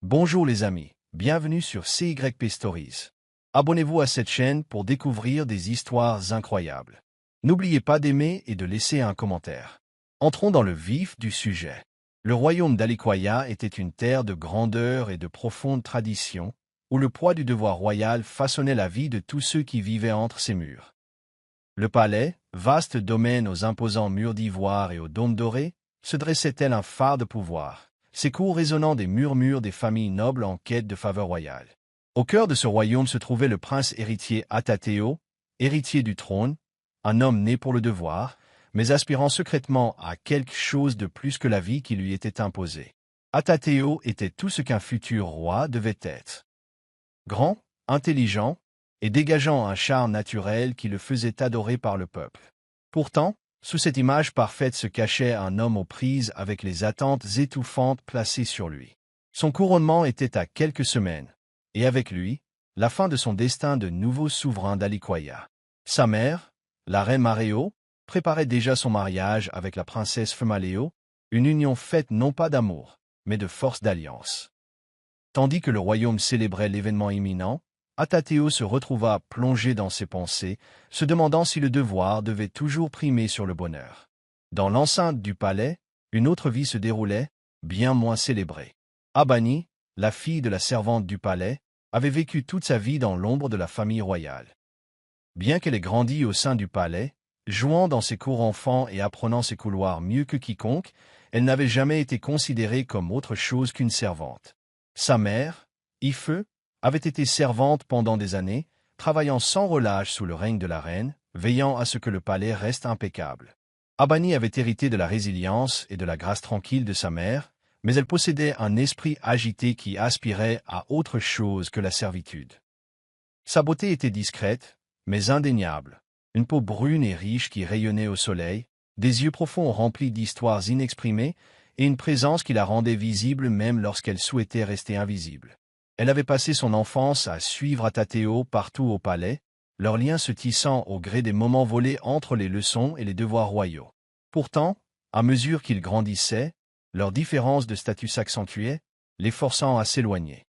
Bonjour les amis, bienvenue sur CYP Stories. Abonnez-vous à cette chaîne pour découvrir des histoires incroyables. N'oubliez pas d'aimer et de laisser un commentaire. Entrons dans le vif du sujet. Le royaume d'Aliquaya était une terre de grandeur et de profonde tradition, où le poids du devoir royal façonnait la vie de tous ceux qui vivaient entre ses murs. Le palais, vaste domaine aux imposants murs d'ivoire et aux dômes dorés, se dressait tel un phare de pouvoir, ses cours résonnant des murmures des familles nobles en quête de faveur royale. Au cœur de ce royaume se trouvait le prince héritier Atateo, héritier du trône, un homme né pour le devoir, mais aspirant secrètement à quelque chose de plus que la vie qui lui était imposée. Atateo était tout ce qu'un futur roi devait être. Grand, intelligent, et dégageant un charme naturel qui le faisait adorer par le peuple. Pourtant, sous cette image parfaite se cachait un homme aux prises avec les attentes étouffantes placées sur lui. Son couronnement était à quelques semaines, et avec lui, la fin de son destin de nouveau souverain d'Aliquaya. Sa mère, la reine Mareo, préparait déjà son mariage avec la princesse Femaleo, une union faite non pas d'amour, mais de force d'alliance. Tandis que le royaume célébrait l'événement imminent, Atateo se retrouva plongé dans ses pensées, se demandant si le devoir devait toujours primer sur le bonheur. Dans l'enceinte du palais, une autre vie se déroulait, bien moins célébrée. Abani, la fille de la servante du palais, avait vécu toute sa vie dans l'ombre de la famille royale. Bien qu'elle ait grandi au sein du palais, jouant dans ses cours enfants et apprenant ses couloirs mieux que quiconque, elle n'avait jamais été considérée comme autre chose qu'une servante. Sa mère, Ife, avait été servante pendant des années, travaillant sans relâche sous le règne de la reine, veillant à ce que le palais reste impeccable. Abani avait hérité de la résilience et de la grâce tranquille de sa mère, mais elle possédait un esprit agité qui aspirait à autre chose que la servitude. Sa beauté était discrète, mais indéniable, une peau brune et riche qui rayonnait au soleil, des yeux profonds remplis d'histoires inexprimées, et une présence qui la rendait visible même lorsqu'elle souhaitait rester invisible. Elle avait passé son enfance à suivre Atateo partout au palais, leurs liens se tissant au gré des moments volés entre les leçons et les devoirs royaux. Pourtant, à mesure qu'ils grandissaient, leurs différences de statut s'accentuaient, les forçant à s'éloigner.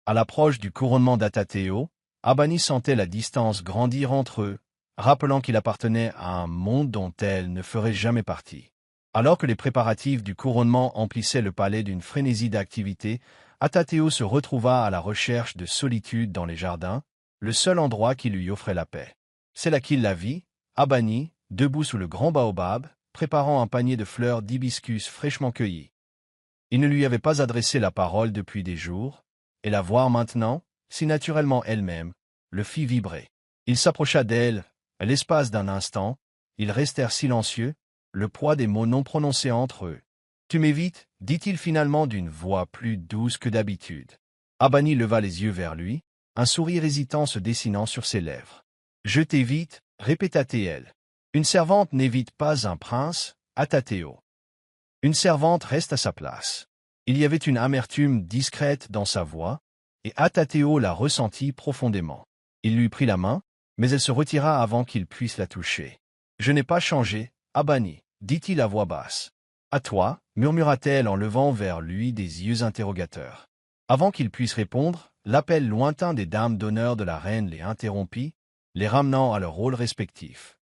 À l'approche du couronnement d'Atateo, Abani sentait la distance grandir entre eux, rappelant qu'il appartenait à un monde dont elle ne ferait jamais partie. Alors que les préparatifs du couronnement emplissaient le palais d'une frénésie d'activité, Atateo se retrouva à la recherche de solitude dans les jardins, le seul endroit qui lui offrait la paix. C'est là qu'il la vit, Abani, debout sous le grand baobab, préparant un panier de fleurs d'hibiscus fraîchement cueillies. Il ne lui avait pas adressé la parole depuis des jours, et la voir maintenant, si naturellement elle-même, le fit vibrer. Il s'approcha d'elle, à l'espace d'un instant, ils restèrent silencieux, le poids des mots non prononcés entre eux. « Tu m'évites » dit-il finalement d'une voix plus douce que d'habitude. Abani leva les yeux vers lui, un sourire hésitant se dessinant sur ses lèvres. « Je t'évite » répéta-t-elle. « Une servante n'évite pas un prince, Atateo. Une servante reste à sa place. » Il y avait une amertume discrète dans sa voix, et Atateo la ressentit profondément. Il lui prit la main, mais elle se retira avant qu'il puisse la toucher. « Je n'ai pas changé, Abani, » dit-il à voix basse. « À toi » murmura-t-elle en levant vers lui des yeux interrogateurs. Avant qu'il puisse répondre, l'appel lointain des dames d'honneur de la reine les interrompit, les ramenant à leur rôle respectif.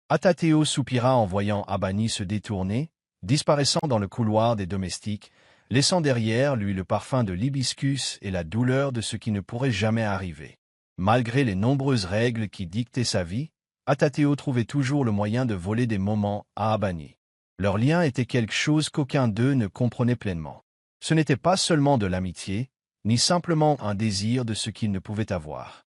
Atateo soupira en voyant Abani se détourner, disparaissant dans le couloir des domestiques, laissant derrière lui le parfum de l'hibiscus et la douleur de ce qui ne pourrait jamais arriver. Malgré les nombreuses règles qui dictaient sa vie, Atateo trouvait toujours le moyen de voler des moments à Abani. Leur lien était quelque chose qu'aucun d'eux ne comprenait pleinement. Ce n'était pas seulement de l'amitié, ni simplement un désir de ce qu'ils ne pouvaient avoir.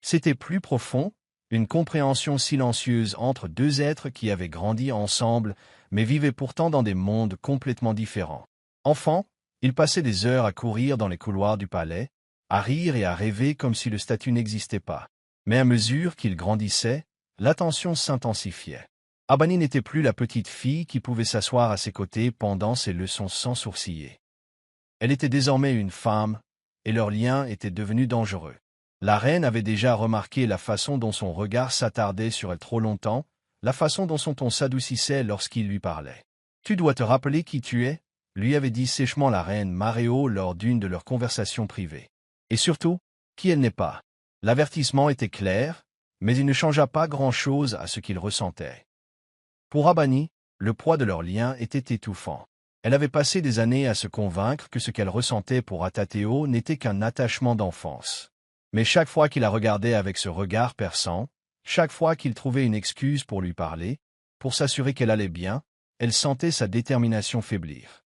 C'était plus profond, une compréhension silencieuse entre deux êtres qui avaient grandi ensemble, mais vivaient pourtant dans des mondes complètement différents. Enfants, ils passaient des heures à courir dans les couloirs du palais, à rire et à rêver comme si le statut n'existait pas. Mais à mesure qu'ils grandissaient, l'attention s'intensifiait. Abani n'était plus la petite fille qui pouvait s'asseoir à ses côtés pendant ses leçons sans sourciller. Elle était désormais une femme, et leur lien était devenu dangereux. La reine avait déjà remarqué la façon dont son regard s'attardait sur elle trop longtemps, la façon dont son ton s'adoucissait lorsqu'il lui parlait. « Tu dois te rappeler qui tu es » lui avait dit sèchement la reine Maréo lors d'une de leurs conversations privées. Et surtout, qui elle n'est pas. L'avertissement était clair, mais il ne changea pas grand-chose à ce qu'il ressentait. Pour Abani, le poids de leur lien était étouffant. Elle avait passé des années à se convaincre que ce qu'elle ressentait pour Atateo n'était qu'un attachement d'enfance. Mais chaque fois qu'il la regardait avec ce regard perçant, chaque fois qu'il trouvait une excuse pour lui parler, pour s'assurer qu'elle allait bien, elle sentait sa détermination faiblir.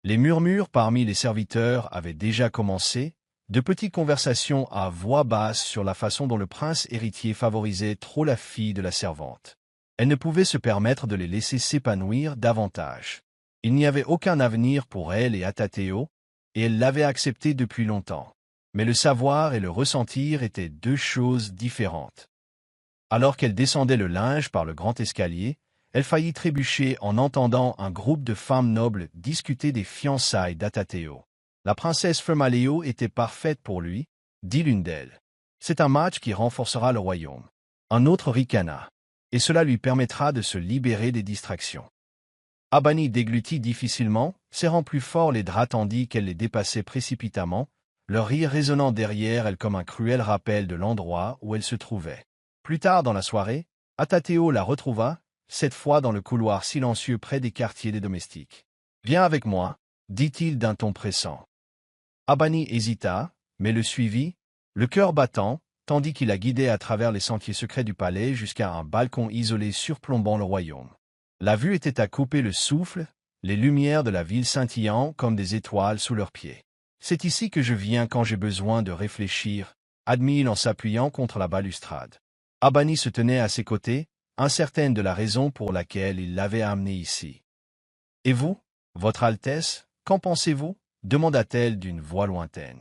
Les murmures parmi les serviteurs avaient déjà commencé, de petites conversations à voix basse sur la façon dont le prince héritier favorisait trop la fille de la servante. Elle ne pouvait se permettre de les laisser s'épanouir davantage. Il n'y avait aucun avenir pour elle et Atateo, et elle l'avait accepté depuis longtemps. Mais le savoir et le ressentir étaient deux choses différentes. Alors qu'elle descendait le linge par le grand escalier, elle faillit trébucher en entendant un groupe de femmes nobles discuter des fiançailles d'Atateo. La princesse Fermaleo était parfaite pour lui, dit l'une d'elles. C'est un match qui renforcera le royaume. Un autre ricana. Et cela lui permettra de se libérer des distractions. Abani déglutit difficilement, serrant plus fort les draps tandis qu'elle les dépassait précipitamment, leur rire résonnant derrière elle comme un cruel rappel de l'endroit où elle se trouvait. Plus tard dans la soirée, Atateo la retrouva, cette fois dans le couloir silencieux près des quartiers des domestiques. « Viens avec moi », dit-il d'un ton pressant. Abani hésita, mais le suivit, le cœur battant, tandis qu'il la guidait à travers les sentiers secrets du palais jusqu'à un balcon isolé surplombant le royaume. La vue était à couper le souffle, les lumières de la ville scintillant comme des étoiles sous leurs pieds. « C'est ici que je viens quand j'ai besoin de réfléchir », admit-il en s'appuyant contre la balustrade. Abani se tenait à ses côtés, incertaine de la raison pour laquelle il l'avait amené ici. « Et vous, Votre Altesse, qu'en pensez-vous » demanda-t-elle d'une voix lointaine.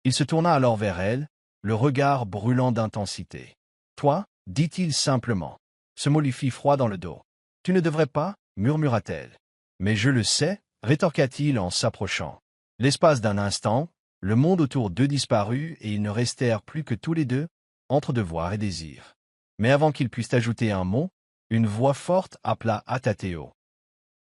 Il se tourna alors vers elle, le regard brûlant d'intensité. « Toi » dit-il simplement. Ce mot lui fit froid dans le dos. « Tu ne devrais pas » murmura-t-elle. « Mais je le sais » rétorqua-t-il en s'approchant. L'espace d'un instant, le monde autour d'eux disparut et ils ne restèrent plus que tous les deux, entre devoir et désir. Mais avant qu'ils puissent ajouter un mot, une voix forte appela Atateo.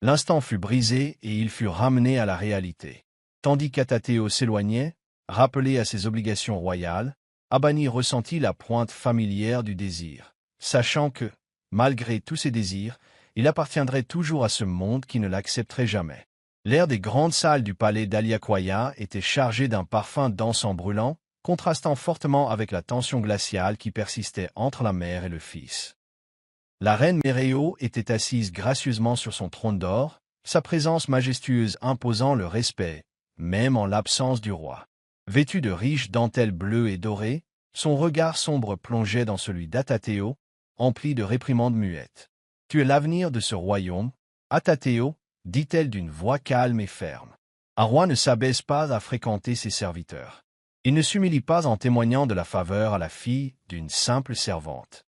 L'instant fut brisé et il fut ramené à la réalité. Tandis qu'Atateo s'éloignait, rappelé à ses obligations royales, Abani ressentit la pointe familière du désir, sachant que, malgré tous ses désirs, il appartiendrait toujours à ce monde qui ne l'accepterait jamais. L'air des grandes salles du palais d'Aliaquaya était chargé d'un parfum d'encens brûlant, contrastant fortement avec la tension glaciale qui persistait entre la mère et le fils. La reine Méréo était assise gracieusement sur son trône d'or, sa présence majestueuse imposant le respect, même en l'absence du roi. Vêtue de riches dentelles bleues et dorées, son regard sombre plongeait dans celui d'Atateo, empli de réprimandes muettes. « Tu es l'avenir de ce royaume, Atateo » dit-elle d'une voix calme et ferme. Un roi ne s'abaisse pas à fréquenter ses serviteurs. Il ne s'humilie pas en témoignant de la faveur à la fille d'une simple servante.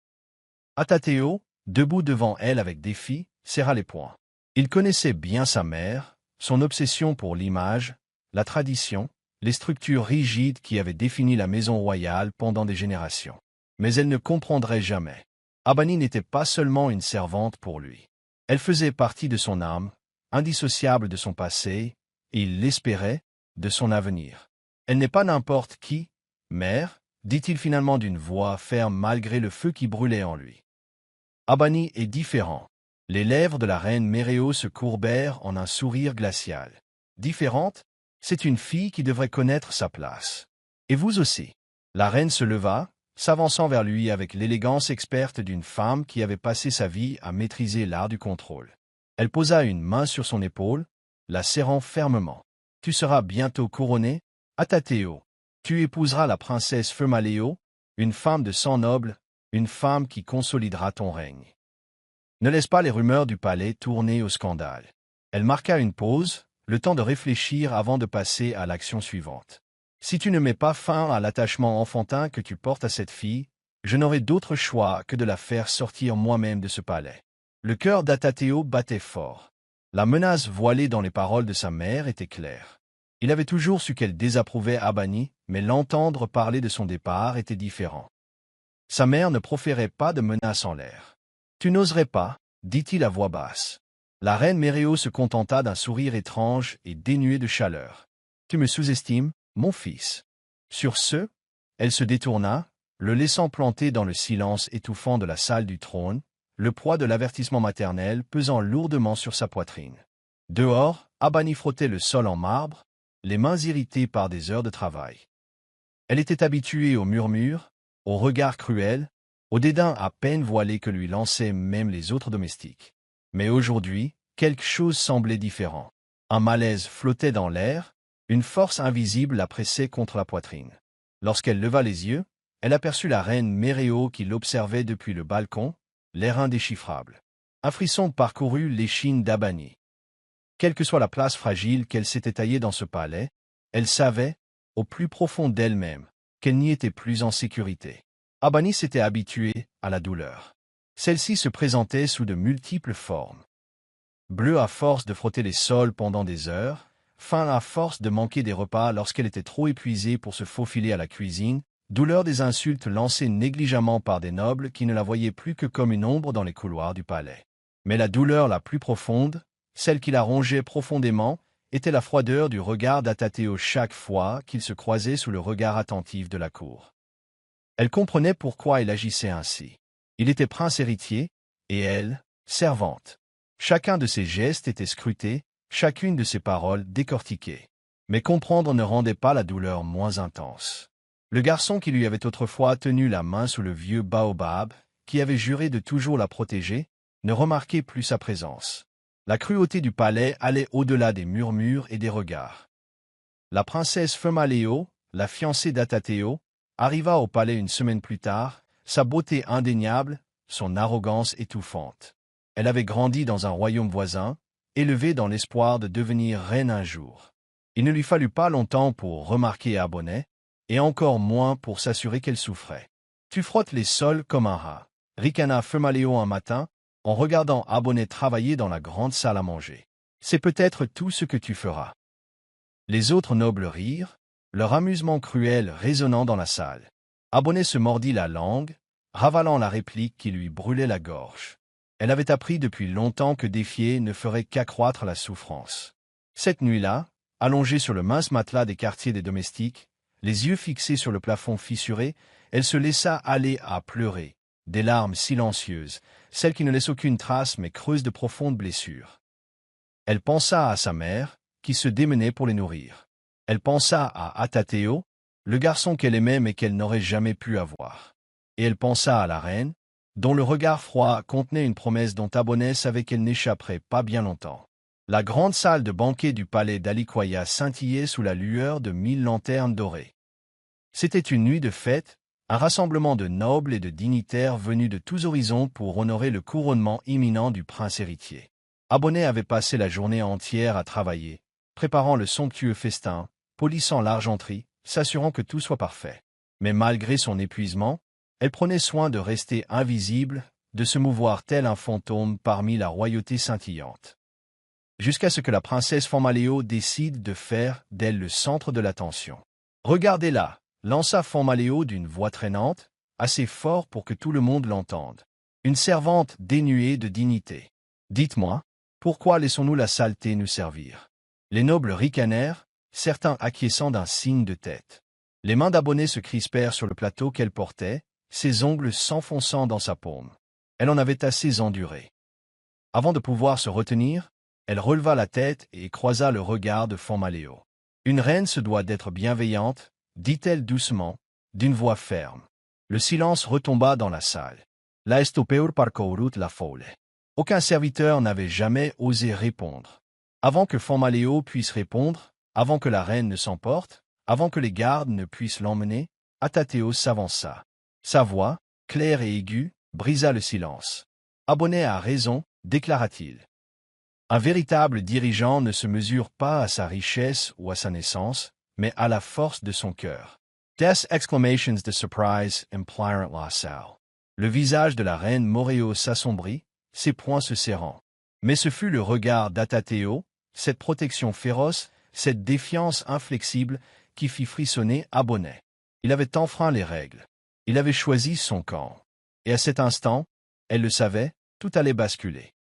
Atateo, debout devant elle avec défi, serra les poings. Il connaissait bien sa mère, son obsession pour l'image, la tradition, les structures rigides qui avaient défini la maison royale pendant des générations. Mais elle ne comprendrait jamais. Abani n'était pas seulement une servante pour lui. Elle faisait partie de son âme, indissociable de son passé, et il l'espérait, de son avenir. Elle n'est pas n'importe qui, mère, dit-il finalement d'une voix ferme malgré le feu qui brûlait en lui. Abani est différent. Les lèvres de la reine Méréo se courbèrent en un sourire glacial. Différente, c'est une fille qui devrait connaître sa place. Et vous aussi. La reine se leva, s'avançant vers lui avec l'élégance experte d'une femme qui avait passé sa vie à maîtriser l'art du contrôle. Elle posa une main sur son épaule, la serrant fermement. « Tu seras bientôt couronné, Atateo. Tu épouseras la princesse Fermaleo, une femme de sang noble, une femme qui consolidera ton règne. Ne laisse pas les rumeurs du palais tourner au scandale. » Elle marqua une pause, le temps de réfléchir avant de passer à l'action suivante. « Si tu ne mets pas fin à l'attachement enfantin que tu portes à cette fille, je n'aurai d'autre choix que de la faire sortir moi-même de ce palais. » Le cœur d'Atateo battait fort. La menace voilée dans les paroles de sa mère était claire. Il avait toujours su qu'elle désapprouvait Abani, mais l'entendre parler de son départ était différent. Sa mère ne proférait pas de menaces en l'air. « Tu n'oserais pas » dit-il à voix basse. La reine Méréo se contenta d'un sourire étrange et dénué de chaleur. « Tu me sous-estimes, mon fils. » Sur ce, elle se détourna, le laissant planté dans le silence étouffant de la salle du trône, le poids de l'avertissement maternel pesant lourdement sur sa poitrine. Dehors, Abani frottait le sol en marbre, les mains irritées par des heures de travail. Elle était habituée aux murmures, aux regards cruels, au dédain à peine voilé que lui lançaient même les autres domestiques. Mais aujourd'hui, quelque chose semblait différent. Un malaise flottait dans l'air, une force invisible la pressait contre la poitrine. Lorsqu'elle leva les yeux, elle aperçut la reine Méréo qui l'observait depuis le balcon, l'air indéchiffrable. Un frisson parcourut l'échine d'Abani. Quelle que soit la place fragile qu'elle s'était taillée dans ce palais, elle savait, au plus profond d'elle-même, qu'elle n'y était plus en sécurité. Abani s'était habituée à la douleur. Celle-ci se présentait sous de multiples formes. Bleue à force de frotter les sols pendant des heures, faim à force de manquer des repas lorsqu'elle était trop épuisée pour se faufiler à la cuisine, douleur des insultes lancées négligemment par des nobles qui ne la voyaient plus que comme une ombre dans les couloirs du palais. Mais la douleur la plus profonde, celle qui la rongeait profondément, était la froideur du regard d'Atatéo chaque fois qu'il se croisait sous le regard attentif de la cour. Elle comprenait pourquoi il agissait ainsi. Il était prince héritier, et elle, servante. Chacun de ses gestes était scruté, chacune de ses paroles décortiquée. Mais comprendre ne rendait pas la douleur moins intense. Le garçon qui lui avait autrefois tenu la main sous le vieux baobab, qui avait juré de toujours la protéger, ne remarquait plus sa présence. La cruauté du palais allait au-delà des murmures et des regards. La princesse Femaléo, la fiancée d'Atatéo, arriva au palais une semaine plus tard, sa beauté indéniable, son arrogance étouffante. Elle avait grandi dans un royaume voisin, élevée dans l'espoir de devenir reine un jour. Il ne lui fallut pas longtemps pour remarquer Abonnet, et encore moins pour s'assurer qu'elle souffrait. « Tu frottes les sols comme un rat », ricana Femaléo un matin, en regardant Abonnet travailler dans la grande salle à manger. « C'est peut-être tout ce que tu feras. » Les autres nobles rirent, leur amusement cruel résonnant dans la salle. Abonnet se mordit la langue, ravalant la réplique qui lui brûlait la gorge. Elle avait appris depuis longtemps que défier ne ferait qu'accroître la souffrance. Cette nuit-là, allongée sur le mince matelas des quartiers des domestiques, les yeux fixés sur le plafond fissuré, elle se laissa aller à pleurer, des larmes silencieuses, celles qui ne laissent aucune trace mais creusent de profondes blessures. Elle pensa à sa mère, qui se démenait pour les nourrir. Elle pensa à Atatéo, le garçon qu'elle aimait mais qu'elle n'aurait jamais pu avoir. Et elle pensa à la reine, dont le regard froid contenait une promesse dont Abonnet savait qu'elle n'échapperait pas bien longtemps. La grande salle de banquet du palais d'Alikoya scintillait sous la lueur de 1000 lanternes dorées. C'était une nuit de fête, un rassemblement de nobles et de dignitaires venus de tous horizons pour honorer le couronnement imminent du prince héritier. Abonnet avait passé la journée entière à travailler, préparant le somptueux festin, polissant l'argenterie, s'assurant que tout soit parfait. Mais malgré son épuisement, elle prenait soin de rester invisible, de se mouvoir tel un fantôme parmi la royauté scintillante. Jusqu'à ce que la princesse Femaléo décide de faire d'elle le centre de l'attention. « Regardez-la » lança Femaléo d'une voix traînante, assez fort pour que tout le monde l'entende. Une servante dénuée de dignité. « Dites-moi, pourquoi laissons-nous la saleté nous servir ?» Les nobles ricanèrent, certains acquiesçant d'un signe de tête. Les mains d'Abonnet se crispèrent sur le plateau qu'elle portait, ses ongles s'enfonçant dans sa paume. Elle en avait assez enduré. Avant de pouvoir se retenir, elle releva la tête et croisa le regard de Femaléo. « Une reine se doit d'être bienveillante, dit-elle doucement, d'une voix ferme. Le silence retomba dans la salle. La estopeur parcourut la foule. Aucun serviteur n'avait jamais osé répondre. Avant que Femaléo puisse répondre, avant que la reine ne s'emporte, avant que les gardes ne puissent l'emmener, Atatéo s'avança. Sa voix, claire et aiguë, brisa le silence. « Abonnet a raison, déclara-t-il. Un véritable dirigeant ne se mesure pas à sa richesse ou à sa naissance, mais à la force de son cœur. » Des exclamations de surprise implirent la salle. Le visage de la reine Méréo s'assombrit, ses poings se serrant. Mais ce fut le regard d'Atatéo, cette protection féroce, cette défiance inflexible, qui fit frissonner Abonnet. Il avait enfreint les règles. Il avait choisi son camp. Et à cet instant, elle le savait, tout allait basculer.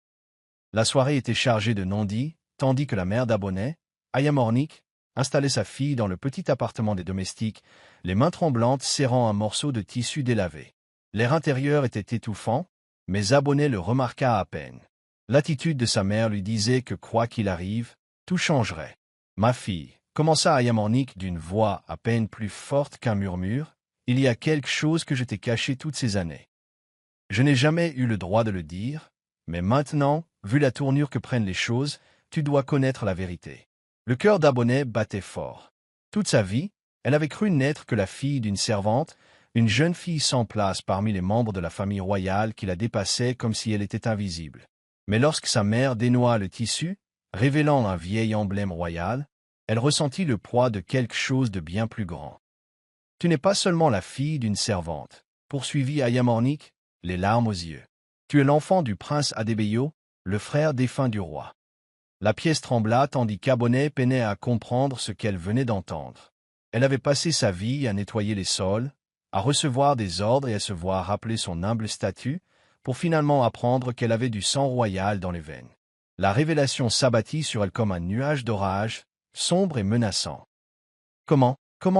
La soirée était chargée de non-dits, tandis que la mère d'Abonnet, Ayamornik, installait sa fille dans le petit appartement des domestiques, les mains tremblantes serrant un morceau de tissu délavé. L'air intérieur était étouffant, mais Abonnet le remarqua à peine. L'attitude de sa mère lui disait que quoi qu'il arrive, tout changerait. « Ma fille », commença Ayamornik d'une voix à peine plus forte qu'un murmure, « il y a quelque chose que je t'ai caché toutes ces années. Je n'ai jamais eu le droit de le dire, mais maintenant, vu la tournure que prennent les choses, tu dois connaître la vérité. » Le cœur d'Abonnet battait fort. Toute sa vie, elle avait cru n'être que la fille d'une servante, une jeune fille sans place parmi les membres de la famille royale qui la dépassait comme si elle était invisible. Mais lorsque sa mère dénoua le tissu, révélant un vieil emblème royal, elle ressentit le poids de quelque chose de bien plus grand. « Tu n'es pas seulement la fille d'une servante, » poursuivit Ayamornik, les larmes aux yeux. « Tu es l'enfant du prince Adebayo, le frère défunt du roi. » La pièce trembla tandis qu'Abonnet peinait à comprendre ce qu'elle venait d'entendre. Elle avait passé sa vie à nettoyer les sols, à recevoir des ordres et à se voir rappeler son humble statut, pour finalement apprendre qu'elle avait du sang royal dans les veines. La révélation s'abattit sur elle comme un nuage d'orage, sombre et menaçant. « Comment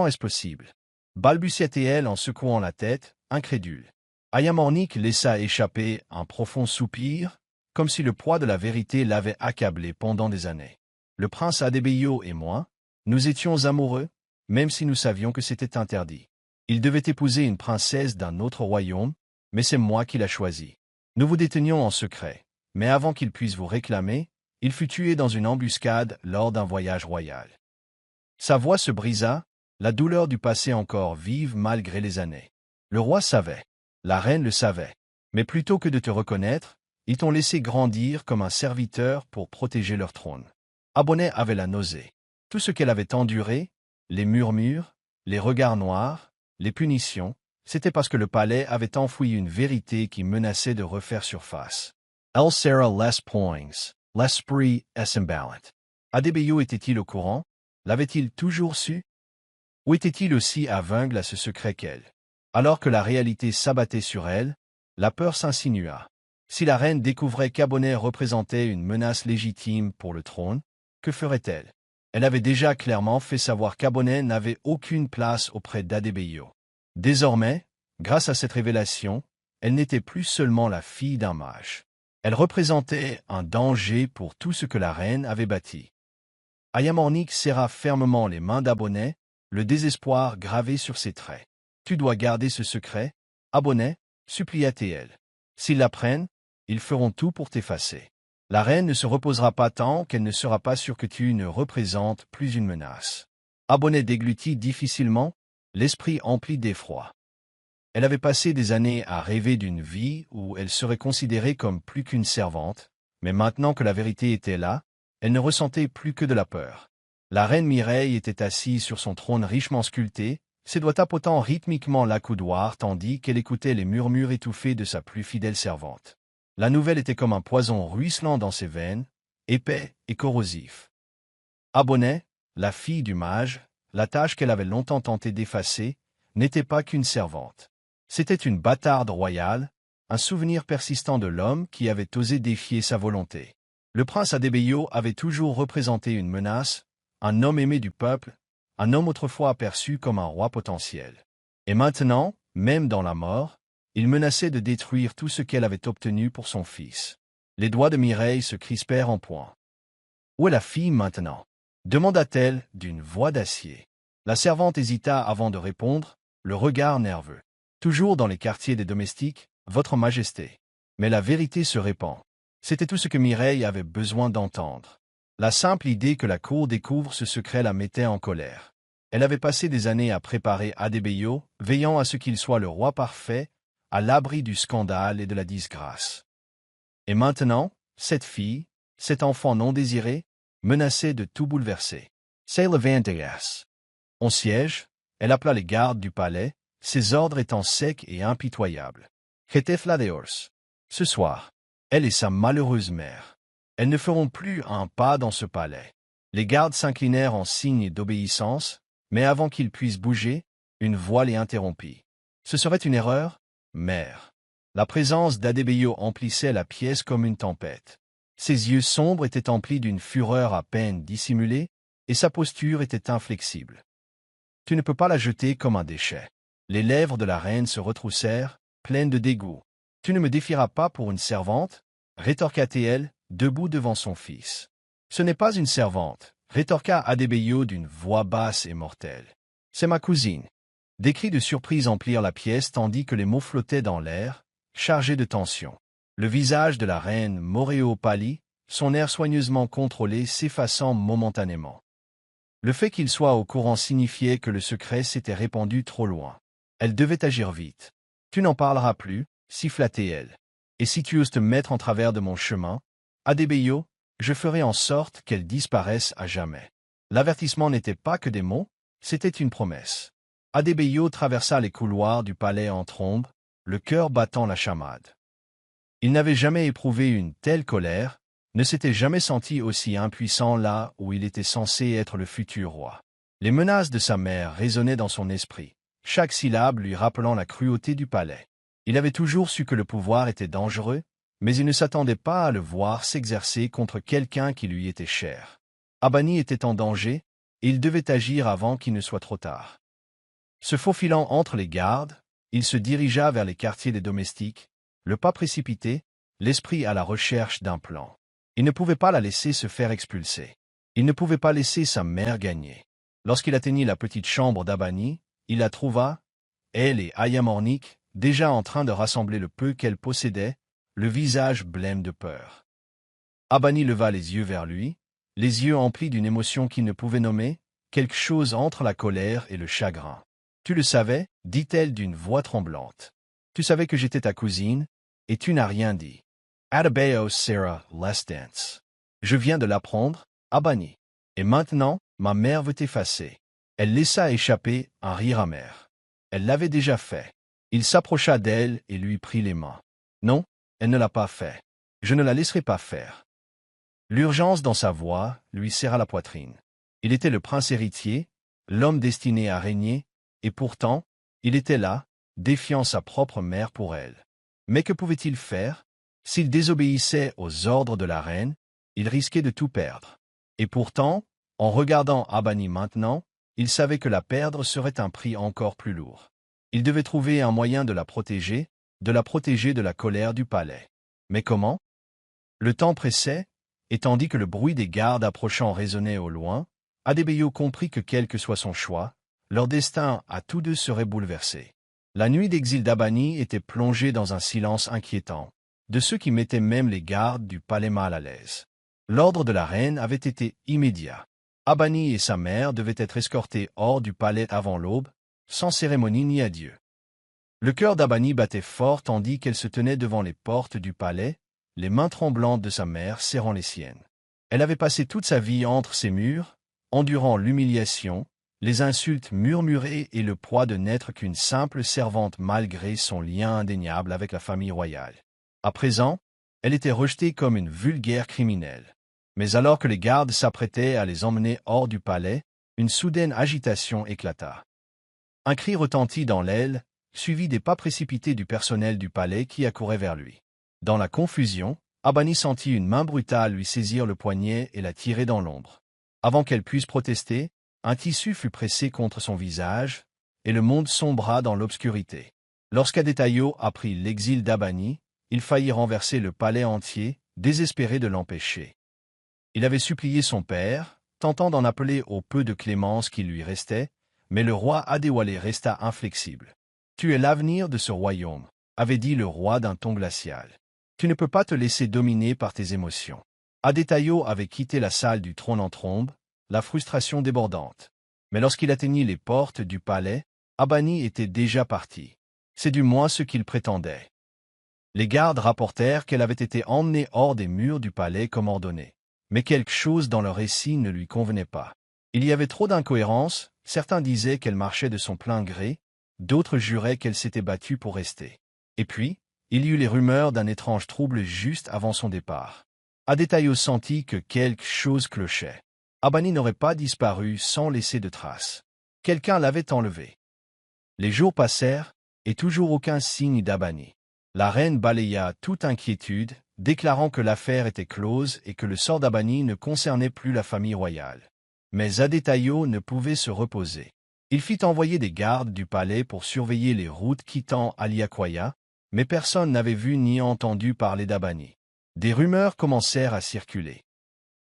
est-ce possible ?» balbutia-t-elle en secouant la tête, incrédule. Ayamornik laissa échapper un profond soupir, comme si le poids de la vérité l'avait accablé pendant des années. Le prince Adebayo et moi, nous étions amoureux, même si nous savions que c'était interdit. Il devait épouser une princesse d'un autre royaume, mais c'est moi qui l'a choisi. Nous vous détenions en secret, mais avant qu'il puisse vous réclamer, il fut tué dans une embuscade lors d'un voyage royal. Sa voix se brisa, la douleur du passé encore vive malgré les années. Le roi savait, la reine le savait, mais plutôt que de te reconnaître, ils t'ont laissé grandir comme un serviteur pour protéger leur trône. Abonnet avait la nausée. Tout ce qu'elle avait enduré, les murmures, les regards noirs, les punitions, c'était parce que le palais avait enfoui une vérité qui menaçait de refaire surface. El Sera les poings, l'esprit est imballant. Adebayo était-il au courant? L'avait-il toujours su? Ou était-il aussi aveugle à ce secret qu'elle? Alors que la réalité s'abattait sur elle, la peur s'insinua. Si la reine découvrait qu'Abonnet représentait une menace légitime pour le trône, que ferait-elle? Elle avait déjà clairement fait savoir qu'Abonnet n'avait aucune place auprès d'Adebayo. Désormais, grâce à cette révélation, elle n'était plus seulement la fille d'un mage. Elle représentait un danger pour tout ce que la reine avait bâti. Ayamornik serra fermement les mains d'Abonnet, le désespoir gravé sur ses traits. « Tu dois garder ce secret, Abonnet, supplia-t-elle. S'ils l'apprennent, ils feront tout pour t'effacer. La reine ne se reposera pas tant qu'elle ne sera pas sûre que tu ne représentes plus une menace. » Abonnet déglutit difficilement, l'esprit empli d'effroi. Elle avait passé des années à rêver d'une vie où elle serait considérée comme plus qu'une servante, mais maintenant que la vérité était là, elle ne ressentait plus que de la peur. La reine Mireille était assise sur son trône richement sculpté, ses doigts tapotant rythmiquement l'accoudoir tandis qu'elle écoutait les murmures étouffés de sa plus fidèle servante. La nouvelle était comme un poison ruisselant dans ses veines, épais et corrosif. Abonnet, la fille du mage, la tâche qu'elle avait longtemps tenté d'effacer, n'était pas qu'une servante. C'était une bâtarde royale, un souvenir persistant de l'homme qui avait osé défier sa volonté. Le prince Adebayo avait toujours représenté une menace, un homme aimé du peuple, un homme autrefois aperçu comme un roi potentiel. Et maintenant, même dans la mort, il menaçait de détruire tout ce qu'elle avait obtenu pour son fils. Les doigts de Mireille se crispèrent en poing. « Où est la fille maintenant » demanda-t-elle d'une voix d'acier. La servante hésita avant de répondre, le regard nerveux. « Toujours dans les quartiers des domestiques, Votre Majesté. » Mais la vérité se répand. C'était tout ce que Mireille avait besoin d'entendre. La simple idée que la cour découvre ce secret la mettait en colère. Elle avait passé des années à préparer Adebayo, veillant à ce qu'il soit le roi parfait, à l'abri du scandale et de la disgrâce. Et maintenant, cette fille, cet enfant non désiré, menaçait de tout bouleverser. C'est le 21. En siège, elle appela les gardes du palais, ses ordres étant secs et impitoyables. Ketef Ladeors. Ce soir, elle et sa malheureuse mère. Elles ne feront plus un pas dans ce palais. Les gardes s'inclinèrent en signe d'obéissance, mais avant qu'ils puissent bouger, une voix les interrompit. Ce serait une erreur, mère. La présence d'Adebayo emplissait la pièce comme une tempête. Ses yeux sombres étaient emplis d'une fureur à peine dissimulée, et sa posture était inflexible. Tu ne peux pas la jeter comme un déchet. Les lèvres de la reine se retroussèrent, pleines de dégoût. Tu ne me défieras pas pour une servante, rétorqua-t-elle, debout devant son fils. Ce n'est pas une servante, rétorqua Adebayo d'une voix basse et mortelle. C'est ma cousine. Des cris de surprise emplirent la pièce tandis que les mots flottaient dans l'air, chargés de tension. Le visage de la reine Moréo pâlit, son air soigneusement contrôlé s'effaçant momentanément. Le fait qu'il soit au courant signifiait que le secret s'était répandu trop loin. Elle devait agir vite. Tu n'en parleras plus, siffla-t-elle. Et si tu oses te mettre en travers de mon chemin, Adebayo, je ferai en sorte qu'elle disparaisse à jamais. L'avertissement n'était pas que des mots, c'était une promesse. Adebayo traversa les couloirs du palais en trombe, le cœur battant la chamade. Il n'avait jamais éprouvé une telle colère, ne s'était jamais senti aussi impuissant là où il était censé être le futur roi. Les menaces de sa mère résonnaient dans son esprit, chaque syllabe lui rappelant la cruauté du palais. Il avait toujours su que le pouvoir était dangereux, mais il ne s'attendait pas à le voir s'exercer contre quelqu'un qui lui était cher. Abani était en danger, et il devait agir avant qu'il ne soit trop tard. Se faufilant entre les gardes, il se dirigea vers les quartiers des domestiques, le pas précipité, l'esprit à la recherche d'un plan. Il ne pouvait pas la laisser se faire expulser. Il ne pouvait pas laisser sa mère gagner. Lorsqu'il atteignit la petite chambre d'Abani, il la trouva, elle et Ayamornik, déjà en train de rassembler le peu qu'elle possédait, le visage blême de peur. Abani leva les yeux vers lui, les yeux emplis d'une émotion qu'il ne pouvait nommer, quelque chose entre la colère et le chagrin. « Tu le savais, dit-elle d'une voix tremblante. Tu savais que j'étais ta cousine, et tu n'as rien dit. Adebayo Sarah Less Dance. Je viens de l'apprendre, Abani. Et maintenant, ma mère veut t'effacer. » Elle laissa échapper un rire amer. Elle l'avait déjà fait. Il s'approcha d'elle et lui prit les mains. Non, elle ne l'a pas fait. Je ne la laisserai pas faire. L'urgence dans sa voix lui serra la poitrine. Il était le prince héritier, l'homme destiné à régner, et pourtant, il était là, défiant sa propre mère pour elle. Mais que pouvait-il faire? S'il désobéissait aux ordres de la reine, il risquait de tout perdre. Et pourtant, en regardant Abani maintenant, il savait que la perdre serait un prix encore plus lourd. Il devait trouver un moyen de la protéger de la colère du palais. Mais comment? Le temps pressait, et tandis que le bruit des gardes approchant résonnait au loin, Adebayo comprit que quel que soit son choix, leur destin à tous deux serait bouleversé. La nuit d'exil d'Abani était plongée dans un silence inquiétant, de ceux qui mettaient même les gardes du palais mal à l'aise. L'ordre de la reine avait été immédiat. Abani et sa mère devaient être escortés hors du palais avant l'aube, sans cérémonie ni adieu. Le cœur d'Abani battait fort tandis qu'elle se tenait devant les portes du palais, les mains tremblantes de sa mère serrant les siennes. Elle avait passé toute sa vie entre ces murs, endurant l'humiliation, les insultes murmurées et le poids de n'être qu'une simple servante malgré son lien indéniable avec la famille royale. À présent, elle était rejetée comme une vulgaire criminelle. Mais alors que les gardes s'apprêtaient à les emmener hors du palais, une soudaine agitation éclata. Un cri retentit dans l'aile, suivi des pas précipités du personnel du palais qui accourait vers lui. Dans la confusion, Abani sentit une main brutale lui saisir le poignet et la tirer dans l'ombre. Avant qu'elle puisse protester, un tissu fut pressé contre son visage, et le monde sombra dans l'obscurité. Lorsqu'Adetayo apprit l'exil d'Abani, il faillit renverser le palais entier, désespéré de l'empêcher. Il avait supplié son père, tentant d'en appeler au peu de clémence qui lui restait, mais le roi Adewale resta inflexible. « Tu es l'avenir de ce royaume », avait dit le roi d'un ton glacial. « Tu ne peux pas te laisser dominer par tes émotions. » Adetayo avait quitté la salle du trône en trombe, la frustration débordante. Mais lorsqu'il atteignit les portes du palais, Abani était déjà parti. C'est du moins ce qu'il prétendait. Les gardes rapportèrent qu'elle avait été emmenée hors des murs du palais comme ordonné. Mais quelque chose dans leur récit ne lui convenait pas. Il y avait trop d'incohérences, certains disaient qu'elle marchait de son plein gré, d'autres juraient qu'elle s'était battue pour rester. Et puis, il y eut les rumeurs d'un étrange trouble juste avant son départ. Adetayo sentit que quelque chose clochait. Abani n'aurait pas disparu sans laisser de traces. Quelqu'un l'avait enlevé. Les jours passèrent, et toujours aucun signe d'Abani. La reine balaya toute inquiétude, déclarant que l'affaire était close et que le sort d'Abani ne concernait plus la famille royale. Mais Adétaïo ne pouvait se reposer. Il fit envoyer des gardes du palais pour surveiller les routes quittant Aliakwaya, mais personne n'avait vu ni entendu parler d'Abani. Des rumeurs commencèrent à circuler.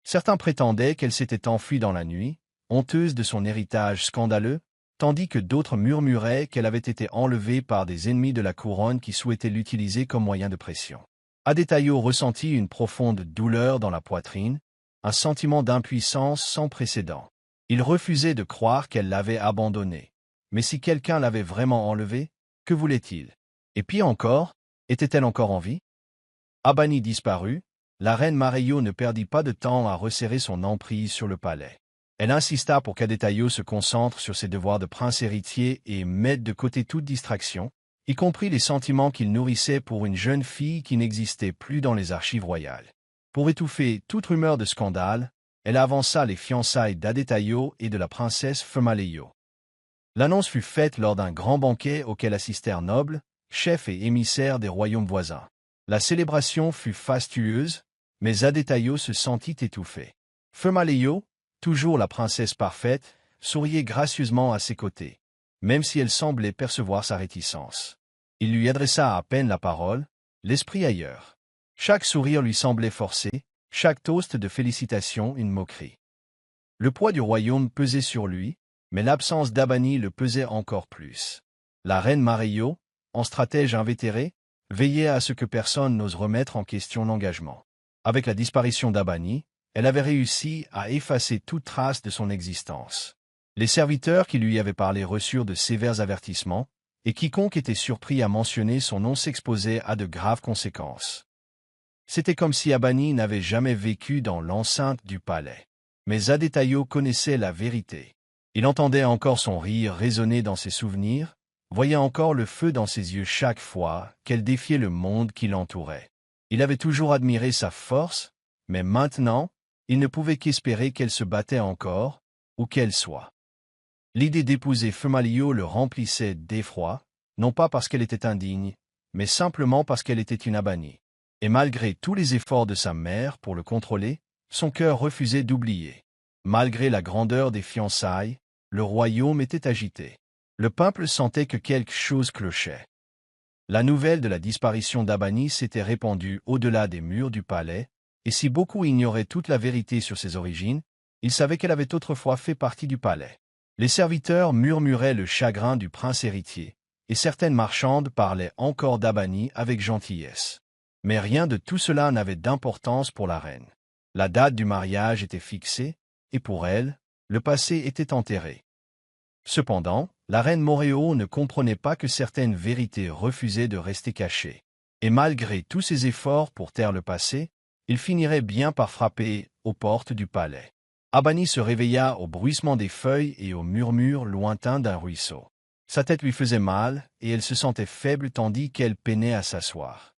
Certains prétendaient qu'elle s'était enfuie dans la nuit, honteuse de son héritage scandaleux, tandis que d'autres murmuraient qu'elle avait été enlevée par des ennemis de la couronne qui souhaitaient l'utiliser comme moyen de pression. Adétaïo ressentit une profonde douleur dans la poitrine, un sentiment d'impuissance sans précédent. Il refusait de croire qu'elle l'avait abandonné. Mais si quelqu'un l'avait vraiment enlevée, que voulait-il? Et pire encore, était-elle encore en vie? Abani disparut, la reine Mareyo ne perdit pas de temps à resserrer son emprise sur le palais. Elle insista pour qu'Adétaïo se concentre sur ses devoirs de prince héritier et mette de côté toute distraction, y compris les sentiments qu'il nourrissait pour une jeune fille qui n'existait plus dans les archives royales. Pour étouffer toute rumeur de scandale, elle avança les fiançailles d'Adétaïo et de la princesse Femaleyo. L'annonce fut faite lors d'un grand banquet auquel assistèrent nobles, chefs et émissaires des royaumes voisins. La célébration fut fastueuse, mais Adétaïo se sentit étouffé. Femaleyo, toujours la princesse parfaite, souriait gracieusement à ses côtés, même si elle semblait percevoir sa réticence. Il lui adressa à peine la parole, l'esprit ailleurs. Chaque sourire lui semblait forcé, chaque toast de félicitations une moquerie. Le poids du royaume pesait sur lui, mais l'absence d'Abani le pesait encore plus. La reine Mareyo, en stratège invétéré, veillait à ce que personne n'ose remettre en question l'engagement. Avec la disparition d'Abani, elle avait réussi à effacer toute trace de son existence. Les serviteurs qui lui avaient parlé reçurent de sévères avertissements, et quiconque était surpris à mentionner son nom s'exposait à de graves conséquences. C'était comme si Abani n'avait jamais vécu dans l'enceinte du palais. Mais Adétaïo connaissait la vérité. Il entendait encore son rire résonner dans ses souvenirs, voyait encore le feu dans ses yeux chaque fois qu'elle défiait le monde qui l'entourait. Il avait toujours admiré sa force, mais maintenant, il ne pouvait qu'espérer qu'elle se battait encore, où qu'elle soit. L'idée d'épouser Femaleyo le remplissait d'effroi, non pas parce qu'elle était indigne, mais simplement parce qu'elle était une Abani. Et malgré tous les efforts de sa mère pour le contrôler, son cœur refusait d'oublier. Malgré la grandeur des fiançailles, le royaume était agité. Le peuple sentait que quelque chose clochait. La nouvelle de la disparition d'Abani s'était répandue au-delà des murs du palais, et si beaucoup ignoraient toute la vérité sur ses origines, ils savaient qu'elle avait autrefois fait partie du palais. Les serviteurs murmuraient le chagrin du prince héritier, et certaines marchandes parlaient encore d'Abani avec gentillesse. Mais rien de tout cela n'avait d'importance pour la reine. La date du mariage était fixée, et pour elle, le passé était enterré. Cependant, la reine Moréo ne comprenait pas que certaines vérités refusaient de rester cachées. Et malgré tous ses efforts pour taire le passé, il finirait bien par frapper aux portes du palais. Abani se réveilla au bruissement des feuilles et au murmure lointain d'un ruisseau. Sa tête lui faisait mal, et elle se sentait faible tandis qu'elle peinait à s'asseoir.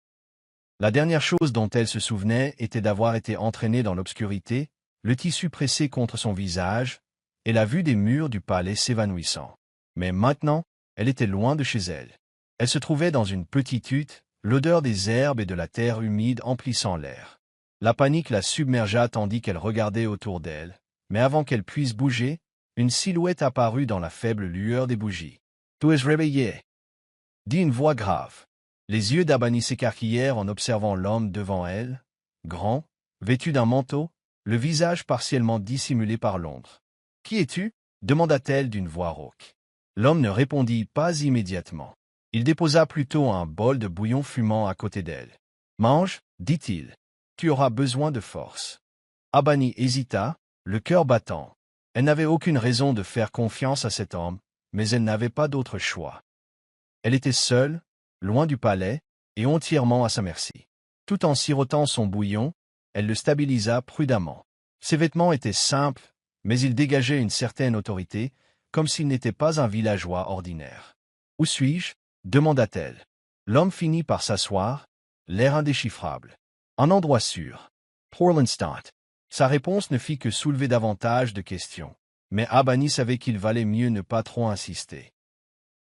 La dernière chose dont elle se souvenait était d'avoir été entraînée dans l'obscurité, le tissu pressé contre son visage, et la vue des murs du palais s'évanouissant. Mais maintenant, elle était loin de chez elle. Elle se trouvait dans une petite hutte, l'odeur des herbes et de la terre humide emplissant l'air. La panique la submergea tandis qu'elle regardait autour d'elle, mais avant qu'elle puisse bouger, une silhouette apparut dans la faible lueur des bougies. « Tu es réveillée » dit une voix grave. Les yeux d'Abani s'écarquillèrent en observant l'homme devant elle, grand, vêtu d'un manteau, le visage partiellement dissimulé par l'ombre. « Qui es-tu » demanda-t-elle d'une voix rauque. L'homme ne répondit pas immédiatement. Il déposa plutôt un bol de bouillon fumant à côté d'elle. « Mange, dit-il. Tu auras besoin de force. » Abani hésita, le cœur battant. Elle n'avait aucune raison de faire confiance à cet homme, mais elle n'avait pas d'autre choix. Elle était seule, loin du palais, et entièrement à sa merci. Tout en sirotant son bouillon, elle le stabilisa prudemment. Ses vêtements étaient simples, mais ils dégageaient une certaine autorité, comme s'il n'était pas un villageois ordinaire. « Où suis-je » demanda-t-elle. L'homme finit par s'asseoir, l'air indéchiffrable. Un endroit sûr. Portlandstadt. Sa réponse ne fit que soulever davantage de questions. Mais Abani savait qu'il valait mieux ne pas trop insister.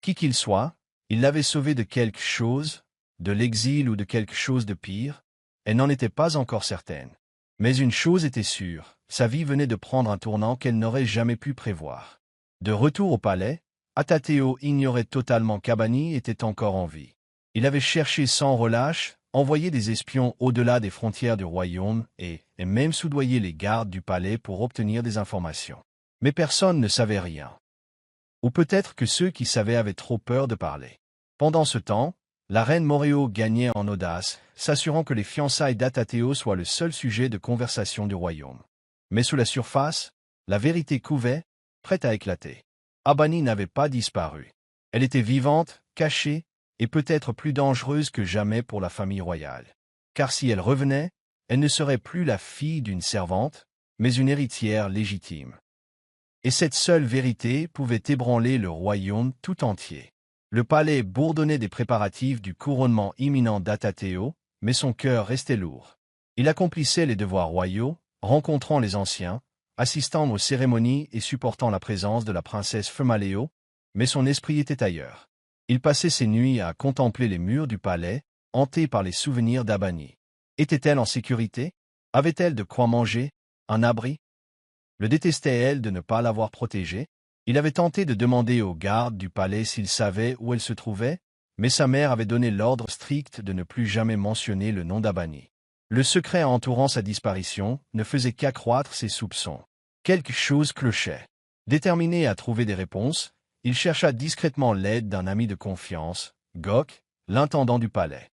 Qui qu'il soit, il l'avait sauvé de quelque chose, de l'exil ou de quelque chose de pire, Elle n'en était pas encore certaine. Mais une chose était sûre, sa vie venait de prendre un tournant qu'elle n'aurait jamais pu prévoir. De retour au palais, Atateo ignorait totalement qu'Abani était encore en vie. Il avait cherché sans relâche, envoyé des espions au-delà des frontières du royaume et même soudoyé les gardes du palais pour obtenir des informations. Mais personne ne savait rien. Ou peut-être que ceux qui savaient avaient trop peur de parler. Pendant ce temps, la reine Moréo gagnait en audace, s'assurant que les fiançailles d'Atateo soient le seul sujet de conversation du royaume. Mais sous la surface, la vérité couvait, prête à éclater. Abani n'avait pas disparu. Elle était vivante, cachée, et peut-être plus dangereuse que jamais pour la famille royale. Car si elle revenait, elle ne serait plus la fille d'une servante, mais une héritière légitime. Et cette seule vérité pouvait ébranler le royaume tout entier. Le palais bourdonnait des préparatifs du couronnement imminent d'Atateo, mais son cœur restait lourd. Il accomplissait les devoirs royaux, rencontrant les anciens, assistant aux cérémonies et supportant la présence de la princesse Femaleo, mais son esprit était ailleurs. Il passait ses nuits à contempler les murs du palais, hanté par les souvenirs d'Abani. Était-elle en sécurité? Avait-elle de quoi manger? Un abri? Le détestait-elle de ne pas l'avoir protégée? Il avait tenté de demander aux gardes du palais s'ils savaient où elle se trouvait, mais sa mère avait donné l'ordre strict de ne plus jamais mentionner le nom d'Abani. Le secret entourant sa disparition ne faisait qu'accroître ses soupçons. Quelque chose clochait. Déterminé à trouver des réponses, il chercha discrètement l'aide d'un ami de confiance, Gok, l'intendant du palais.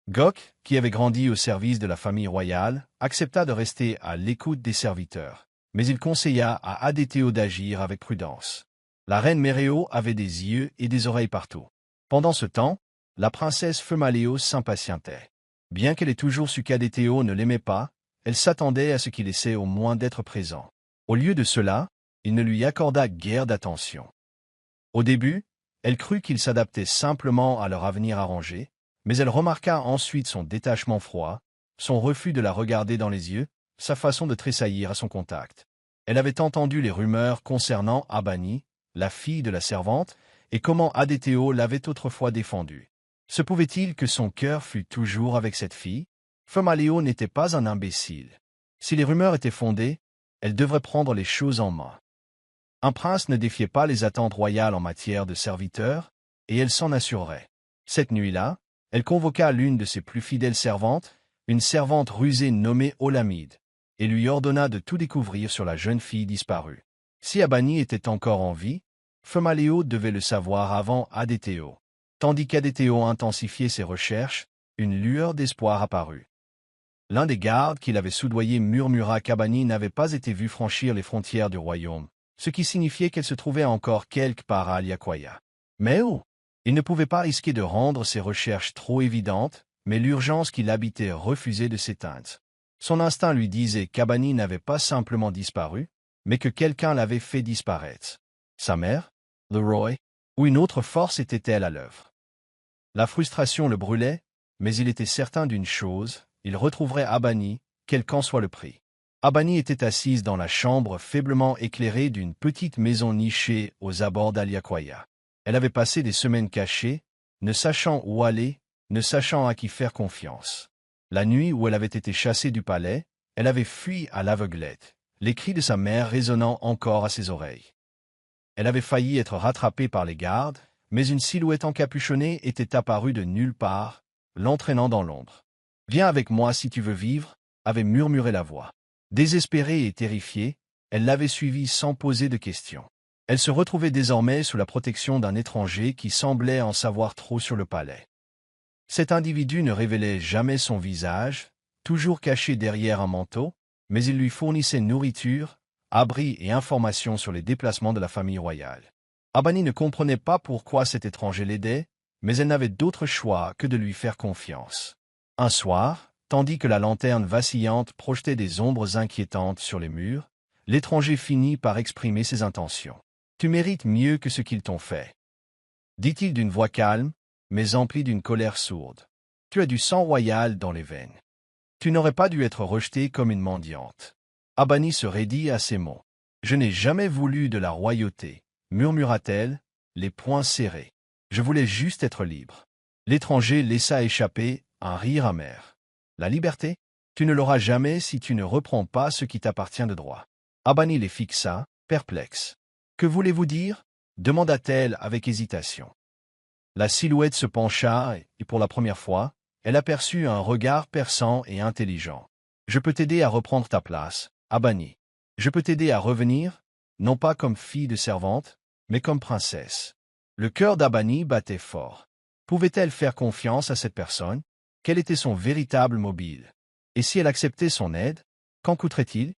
Gok, qui avait grandi au service de la famille royale, accepta de rester à l'écoute des serviteurs, mais il conseilla à Adéteo d'agir avec prudence. La reine Méréo avait des yeux et des oreilles partout. Pendant ce temps, la princesse Femaleo s'impatientait. Bien qu'elle ait toujours su qu'Adéteo ne l'aimait pas, elle s'attendait à ce qu'il essaie au moins d'être présent. Au lieu de cela, il ne lui accorda guère d'attention. Au début, elle crut qu'il s'adaptait simplement à leur avenir arrangé, mais elle remarqua ensuite son détachement froid, son refus de la regarder dans les yeux, sa façon de tressaillir à son contact. Elle avait entendu les rumeurs concernant Abani, la fille de la servante, et comment Adéteo l'avait autrefois défendue. Se pouvait-il que son cœur fût toujours avec cette fille? Femaleo n'était pas un imbécile. Si les rumeurs étaient fondées, elle devrait prendre les choses en main. Un prince ne défiait pas les attentes royales en matière de serviteurs, et elle s'en assurerait. Cette nuit-là, elle convoqua l'une de ses plus fidèles servantes, une servante rusée nommée Olamide, et lui ordonna de tout découvrir sur la jeune fille disparue. Si Abani était encore en vie, Femaleo devait le savoir avant Adéteo. Tandis qu'Adéteo intensifiait ses recherches, une lueur d'espoir apparut. L'un des gardes qui l'avait soudoyé murmura qu'Abani n'avait pas été vu franchir les frontières du royaume, ce qui signifiait qu'elle se trouvait encore quelque part à Aliaquaya. Mais où? Il ne pouvait pas risquer de rendre ses recherches trop évidentes, mais l'urgence qui l'habitait refusait de s'éteindre. Son instinct lui disait qu'Abani n'avait pas simplement disparu, mais que quelqu'un l'avait fait disparaître. Sa mère? Leroy? Ou une autre force était-elle à l'œuvre? La frustration le brûlait, mais il était certain d'une chose, il retrouverait Abani, quel qu'en soit le prix. Abani était assise dans la chambre faiblement éclairée d'une petite maison nichée aux abords d'Aliaquaya. Elle avait passé des semaines cachée, ne sachant où aller, ne sachant à qui faire confiance. La nuit où elle avait été chassée du palais, elle avait fui à l'aveuglette, les cris de sa mère résonnant encore à ses oreilles. Elle avait failli être rattrapée par les gardes, mais une silhouette encapuchonnée était apparue de nulle part, l'entraînant dans l'ombre. « Viens avec moi si tu veux vivre », avait murmuré la voix. Désespérée et terrifiée, elle l'avait suivi sans poser de questions. Elle se retrouvait désormais sous la protection d'un étranger qui semblait en savoir trop sur le palais. Cet individu ne révélait jamais son visage, toujours caché derrière un manteau, mais il lui fournissait nourriture, abri et informations sur les déplacements de la famille royale. Abani ne comprenait pas pourquoi cet étranger l'aidait, mais elle n'avait d'autre choix que de lui faire confiance. Un soir, tandis que la lanterne vacillante projetait des ombres inquiétantes sur les murs, l'étranger finit par exprimer ses intentions. « Tu mérites mieux que ce qu'ils t'ont fait. » dit-il d'une voix calme, mais emplie d'une colère sourde. « Tu as du sang royal dans les veines. Tu n'aurais pas dû être rejetée comme une mendiante. » Abani se raidit à ces mots. « Je n'ai jamais voulu de la royauté, » murmura-t-elle, les poings serrés. « Je voulais juste être libre. » L'étranger laissa échapper un rire amer. La liberté? Tu ne l'auras jamais si tu ne reprends pas ce qui t'appartient de droit. Abani les fixa, perplexe. Que voulez-vous dire? Demanda-t-elle avec hésitation. La silhouette se pencha et pour la première fois, elle aperçut un regard perçant et intelligent. Je peux t'aider à reprendre ta place, Abani. Je peux t'aider à revenir, non pas comme fille de servante, mais comme princesse. Le cœur d'Abani battait fort. Pouvait-elle faire confiance à cette personne? Quel était son véritable mobile? Et si elle acceptait son aide, qu'en coûterait-il?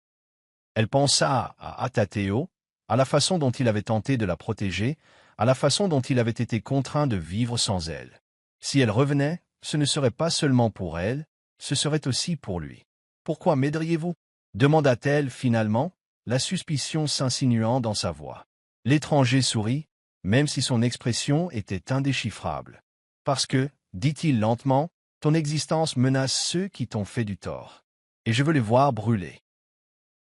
Elle pensa à Atateo, à la façon dont il avait tenté de la protéger, à la façon dont il avait été contraint de vivre sans elle. Si elle revenait, ce ne serait pas seulement pour elle, ce serait aussi pour lui. Pourquoi m'aideriez-vous? Demanda-t-elle finalement, la suspicion s'insinuant dans sa voix. L'étranger sourit, même si son expression était indéchiffrable. Parce que, dit-il lentement, ton existence menace ceux qui t'ont fait du tort. Et je veux les voir brûler.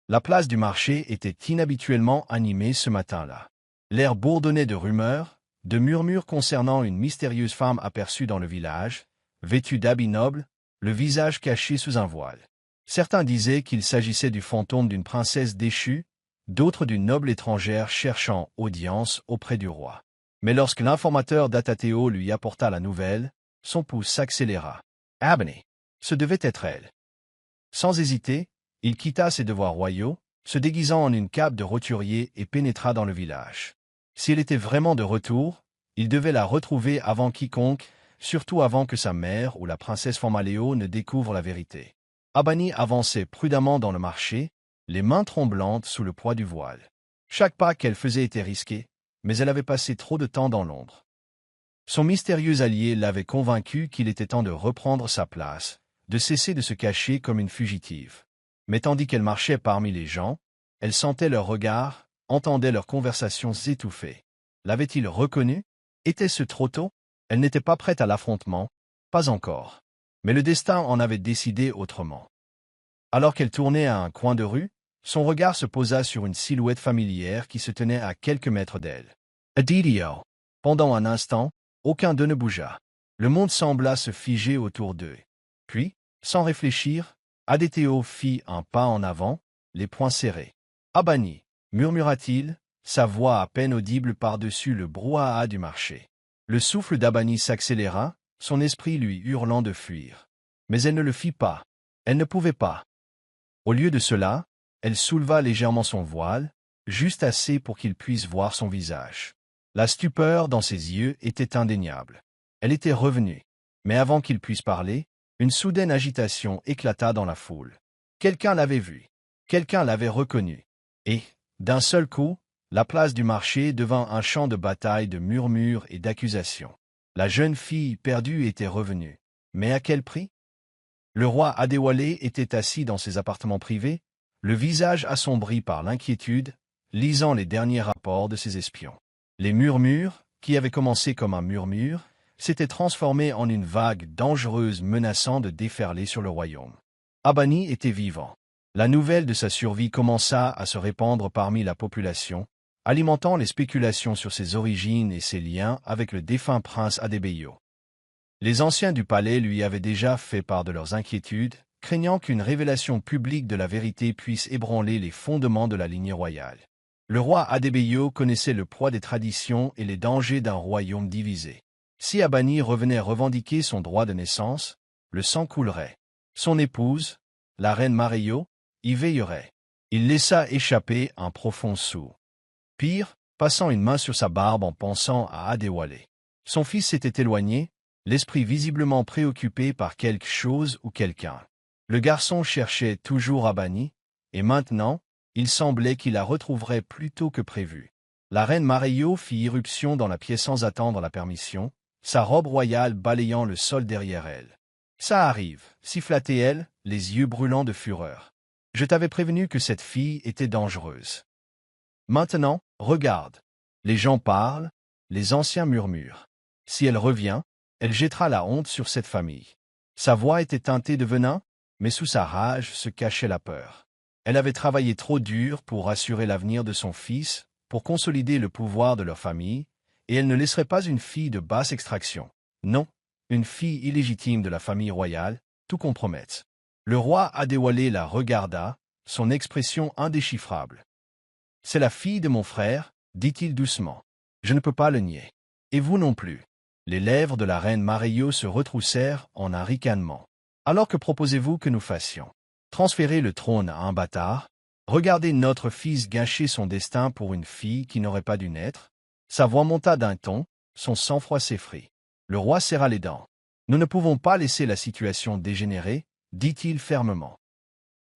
La place du marché était inhabituellement animée ce matin-là. L'air bourdonnait de rumeurs, de murmures concernant une mystérieuse femme aperçue dans le village, vêtue d'habits nobles, le visage caché sous un voile. Certains disaient qu'il s'agissait du fantôme d'une princesse déchue, d'autres d'une noble étrangère cherchant audience auprès du roi. Mais lorsque l'informateur d'Atateo lui apporta la nouvelle, son pouls s'accéléra. Abani, ce devait être elle. Sans hésiter, il quitta ses devoirs royaux, se déguisant en une cape de roturier et pénétra dans le village. Si elle était vraiment de retour, il devait la retrouver avant quiconque, surtout avant que sa mère ou la princesse Formaleo ne découvre la vérité. Abani avançait prudemment dans le marché, les mains tremblantes sous le poids du voile. Chaque pas qu'elle faisait était risqué, mais elle avait passé trop de temps dans l'ombre. Son mystérieux allié l'avait convaincu qu'il était temps de reprendre sa place, de cesser de se cacher comme une fugitive. Mais tandis qu'elle marchait parmi les gens, elle sentait leurs regards, entendait leurs conversations étouffées. L'avait-il reconnu? Était-ce trop tôt? Elle n'était pas prête à l'affrontement, pas encore. Mais le destin en avait décidé autrement. Alors qu'elle tournait à un coin de rue, son regard se posa sur une silhouette familière qui se tenait à quelques mètres d'elle. Aditio. Pendant un instant, aucun d'eux ne bougea. Le monde sembla se figer autour d'eux. Puis, sans réfléchir, Adéthéo fit un pas en avant, les poings serrés. « Abani » murmura-t-il, sa voix à peine audible par-dessus le brouhaha du marché. Le souffle d'Abani s'accéléra, son esprit lui hurlant de fuir. Mais elle ne le fit pas. Elle ne pouvait pas. Au lieu de cela, elle souleva légèrement son voile, juste assez pour qu'il puisse voir son visage. La stupeur dans ses yeux était indéniable. Elle était revenue. Mais avant qu'il puisse parler, une soudaine agitation éclata dans la foule. Quelqu'un l'avait vu. Quelqu'un l'avait reconnu. Et, d'un seul coup, la place du marché devint un champ de bataille de murmures et d'accusations. La jeune fille perdue était revenue. Mais à quel prix? Le roi Adéwalé était assis dans ses appartements privés, le visage assombri par l'inquiétude, lisant les derniers rapports de ses espions. Les murmures, qui avaient commencé comme un murmure, s'étaient transformés en une vague dangereuse menaçant de déferler sur le royaume. Abani était vivant. La nouvelle de sa survie commença à se répandre parmi la population, alimentant les spéculations sur ses origines et ses liens avec le défunt prince Adebayo. Les anciens du palais lui avaient déjà fait part de leurs inquiétudes, craignant qu'une révélation publique de la vérité puisse ébranler les fondements de la lignée royale. Le roi Adebayo connaissait le poids des traditions et les dangers d'un royaume divisé. Si Abani revenait revendiquer son droit de naissance, le sang coulerait. Son épouse, la reine Mareyo, y veillerait. Il laissa échapper un profond sourd. Pire, passant une main sur sa barbe en pensant à Adéwalé. Son fils s'était éloigné, l'esprit visiblement préoccupé par quelque chose ou quelqu'un. Le garçon cherchait toujours Abani, et maintenant, il semblait qu'il la retrouverait plus tôt que prévu. La reine Mareyo fit irruption dans la pièce sans attendre la permission, sa robe royale balayant le sol derrière elle. « Ça arrive, siffla-t-elle, les yeux brûlants de fureur. Je t'avais prévenu que cette fille était dangereuse. Maintenant, regarde. Les gens parlent, les anciens murmurent. Si elle revient, elle jettera la honte sur cette famille. » Sa voix était teintée de venin, mais sous sa rage se cachait la peur. Elle avait travaillé trop dur pour assurer l'avenir de son fils, pour consolider le pouvoir de leur famille, et elle ne laisserait pas une fille de basse extraction. Non, une fille illégitime de la famille royale, tout compromettre. Le roi Adéwalé la regarda, son expression indéchiffrable. « C'est la fille de mon frère, dit-il doucement. Je ne peux pas le nier. Et vous non plus. » Les lèvres de la reine Mareyo se retroussèrent en un ricanement. « Alors que proposez-vous que nous fassions? Transférer le trône à un bâtard? Regardez notre fils gâcher son destin pour une fille qui n'aurait pas dû naître? » Sa voix monta d'un ton, son sang-froid s'effrit. Le roi serra les dents. « Nous ne pouvons pas laisser la situation dégénérer, dit-il fermement.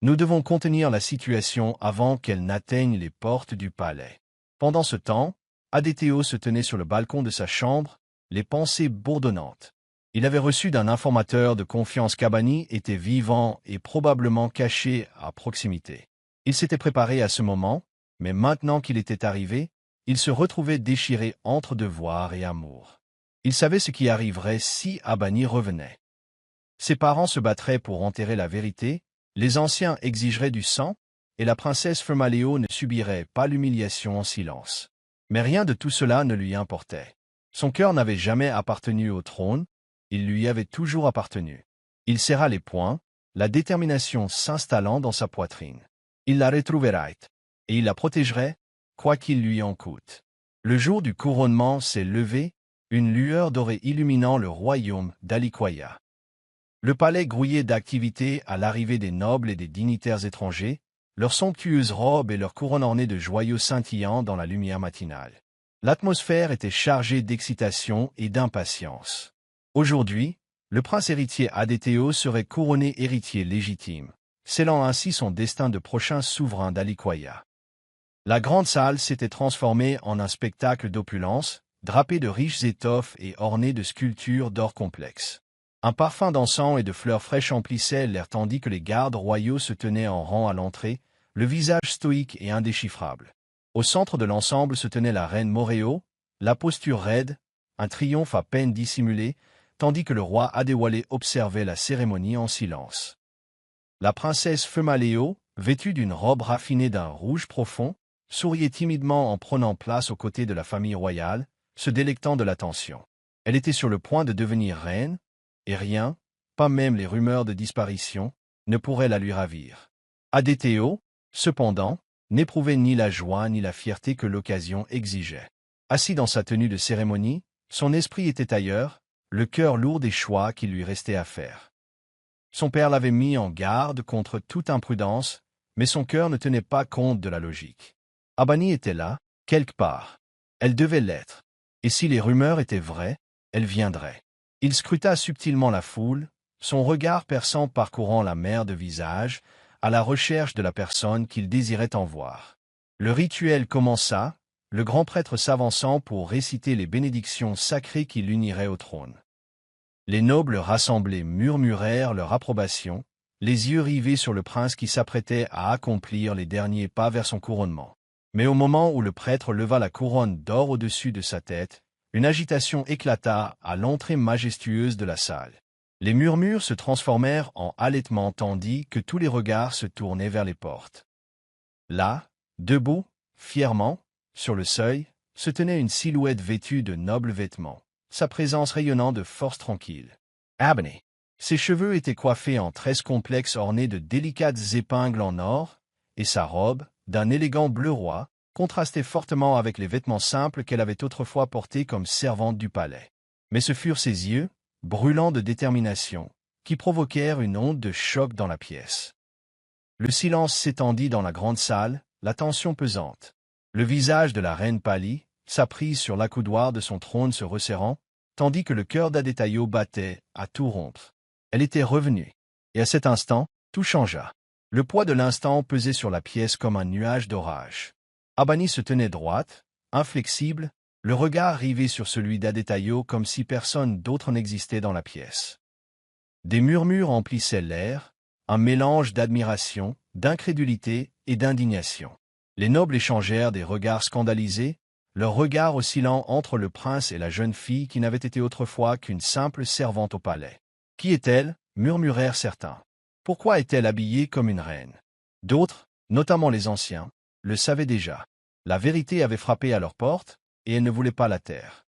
Nous devons contenir la situation avant qu'elle n'atteigne les portes du palais. » Pendant ce temps, Adéthéo se tenait sur le balcon de sa chambre, les pensées bourdonnantes. Il avait reçu d'un informateur de confiance qu'Abani était vivant et probablement caché à proximité. Il s'était préparé à ce moment, mais maintenant qu'il était arrivé, il se retrouvait déchiré entre devoir et amour. Il savait ce qui arriverait si Abani revenait. Ses parents se battraient pour enterrer la vérité, les anciens exigeraient du sang, et la princesse Femaléo ne subirait pas l'humiliation en silence. Mais rien de tout cela ne lui importait. Son cœur n'avait jamais appartenu au trône, il lui avait toujours appartenu. Il serra les poings, la détermination s'installant dans sa poitrine. Il la retrouverait, et il la protégerait, quoi qu'il lui en coûte. Le jour du couronnement s'est levé, une lueur dorée illuminant le royaume d'Alikoya. Le palais grouillait d'activité à l'arrivée des nobles et des dignitaires étrangers, leurs somptueuses robes et leurs couronnes ornées de joyaux scintillants dans la lumière matinale. L'atmosphère était chargée d'excitation et d'impatience. Aujourd'hui, le prince héritier Adéthéo serait couronné héritier légitime, scellant ainsi son destin de prochain souverain d'Alikoya. La grande salle s'était transformée en un spectacle d'opulence, drapé de riches étoffes et orné de sculptures d'or complexes. Un parfum d'encens et de fleurs fraîches emplissait l'air tandis que les gardes royaux se tenaient en rang à l'entrée, le visage stoïque et indéchiffrable. Au centre de l'ensemble se tenait la reine Moréo, la posture raide, un triomphe à peine dissimulé, tandis que le roi Adéwalé observait la cérémonie en silence. La princesse Femaléo, vêtue d'une robe raffinée d'un rouge profond, souriait timidement en prenant place aux côtés de la famille royale, se délectant de l'attention. Elle était sur le point de devenir reine, et rien, pas même les rumeurs de disparition, ne pourrait la lui ravir. Adéthéo, cependant, n'éprouvait ni la joie ni la fierté que l'occasion exigeait. Assis dans sa tenue de cérémonie, son esprit était ailleurs, le cœur lourd des choix qu'il lui restait à faire. Son père l'avait mis en garde contre toute imprudence, mais son cœur ne tenait pas compte de la logique. Abani était là, quelque part. Elle devait l'être. Et si les rumeurs étaient vraies, elle viendrait. Il scruta subtilement la foule, son regard perçant parcourant la mer de visages, à la recherche de la personne qu'il désirait en voir. Le rituel commença, le grand prêtre s'avançant pour réciter les bénédictions sacrées qui l'uniraient au trône. Les nobles rassemblés murmurèrent leur approbation, les yeux rivés sur le prince qui s'apprêtait à accomplir les derniers pas vers son couronnement. Mais au moment où le prêtre leva la couronne d'or au-dessus de sa tête, une agitation éclata à l'entrée majestueuse de la salle. Les murmures se transformèrent en halètements tandis que tous les regards se tournaient vers les portes. Là, debout, fièrement, sur le seuil, se tenait une silhouette vêtue de nobles vêtements, sa présence rayonnant de force tranquille. Abani. Ses cheveux étaient coiffés en tresses complexes ornées de délicates épingles en or, et sa robe, d'un élégant bleu roi, contrastait fortement avec les vêtements simples qu'elle avait autrefois portés comme servante du palais. Mais ce furent ses yeux, brûlants de détermination, qui provoquèrent une onde de choc dans la pièce. Le silence s'étendit dans la grande salle, la tension pesante. Le visage de la reine pâlit, sa prise sur l'accoudoir de son trône se resserrant, tandis que le cœur d'Adétayo battait, à tout rompre. Elle était revenue. Et à cet instant, tout changea. Le poids de l'instant pesait sur la pièce comme un nuage d'orage. Abani se tenait droite, inflexible, le regard rivé sur celui d'Adétayo comme si personne d'autre n'existait dans la pièce. Des murmures emplissaient l'air, un mélange d'admiration, d'incrédulité et d'indignation. Les nobles échangèrent des regards scandalisés, leurs regards oscillant entre le prince et la jeune fille qui n'avait été autrefois qu'une simple servante au palais. « Qui est-elle » murmurèrent certains. « Pourquoi est-elle habillée comme une reine ?» D'autres, notamment les anciens, le savaient déjà. La vérité avait frappé à leur porte, et elle ne voulait pas la taire.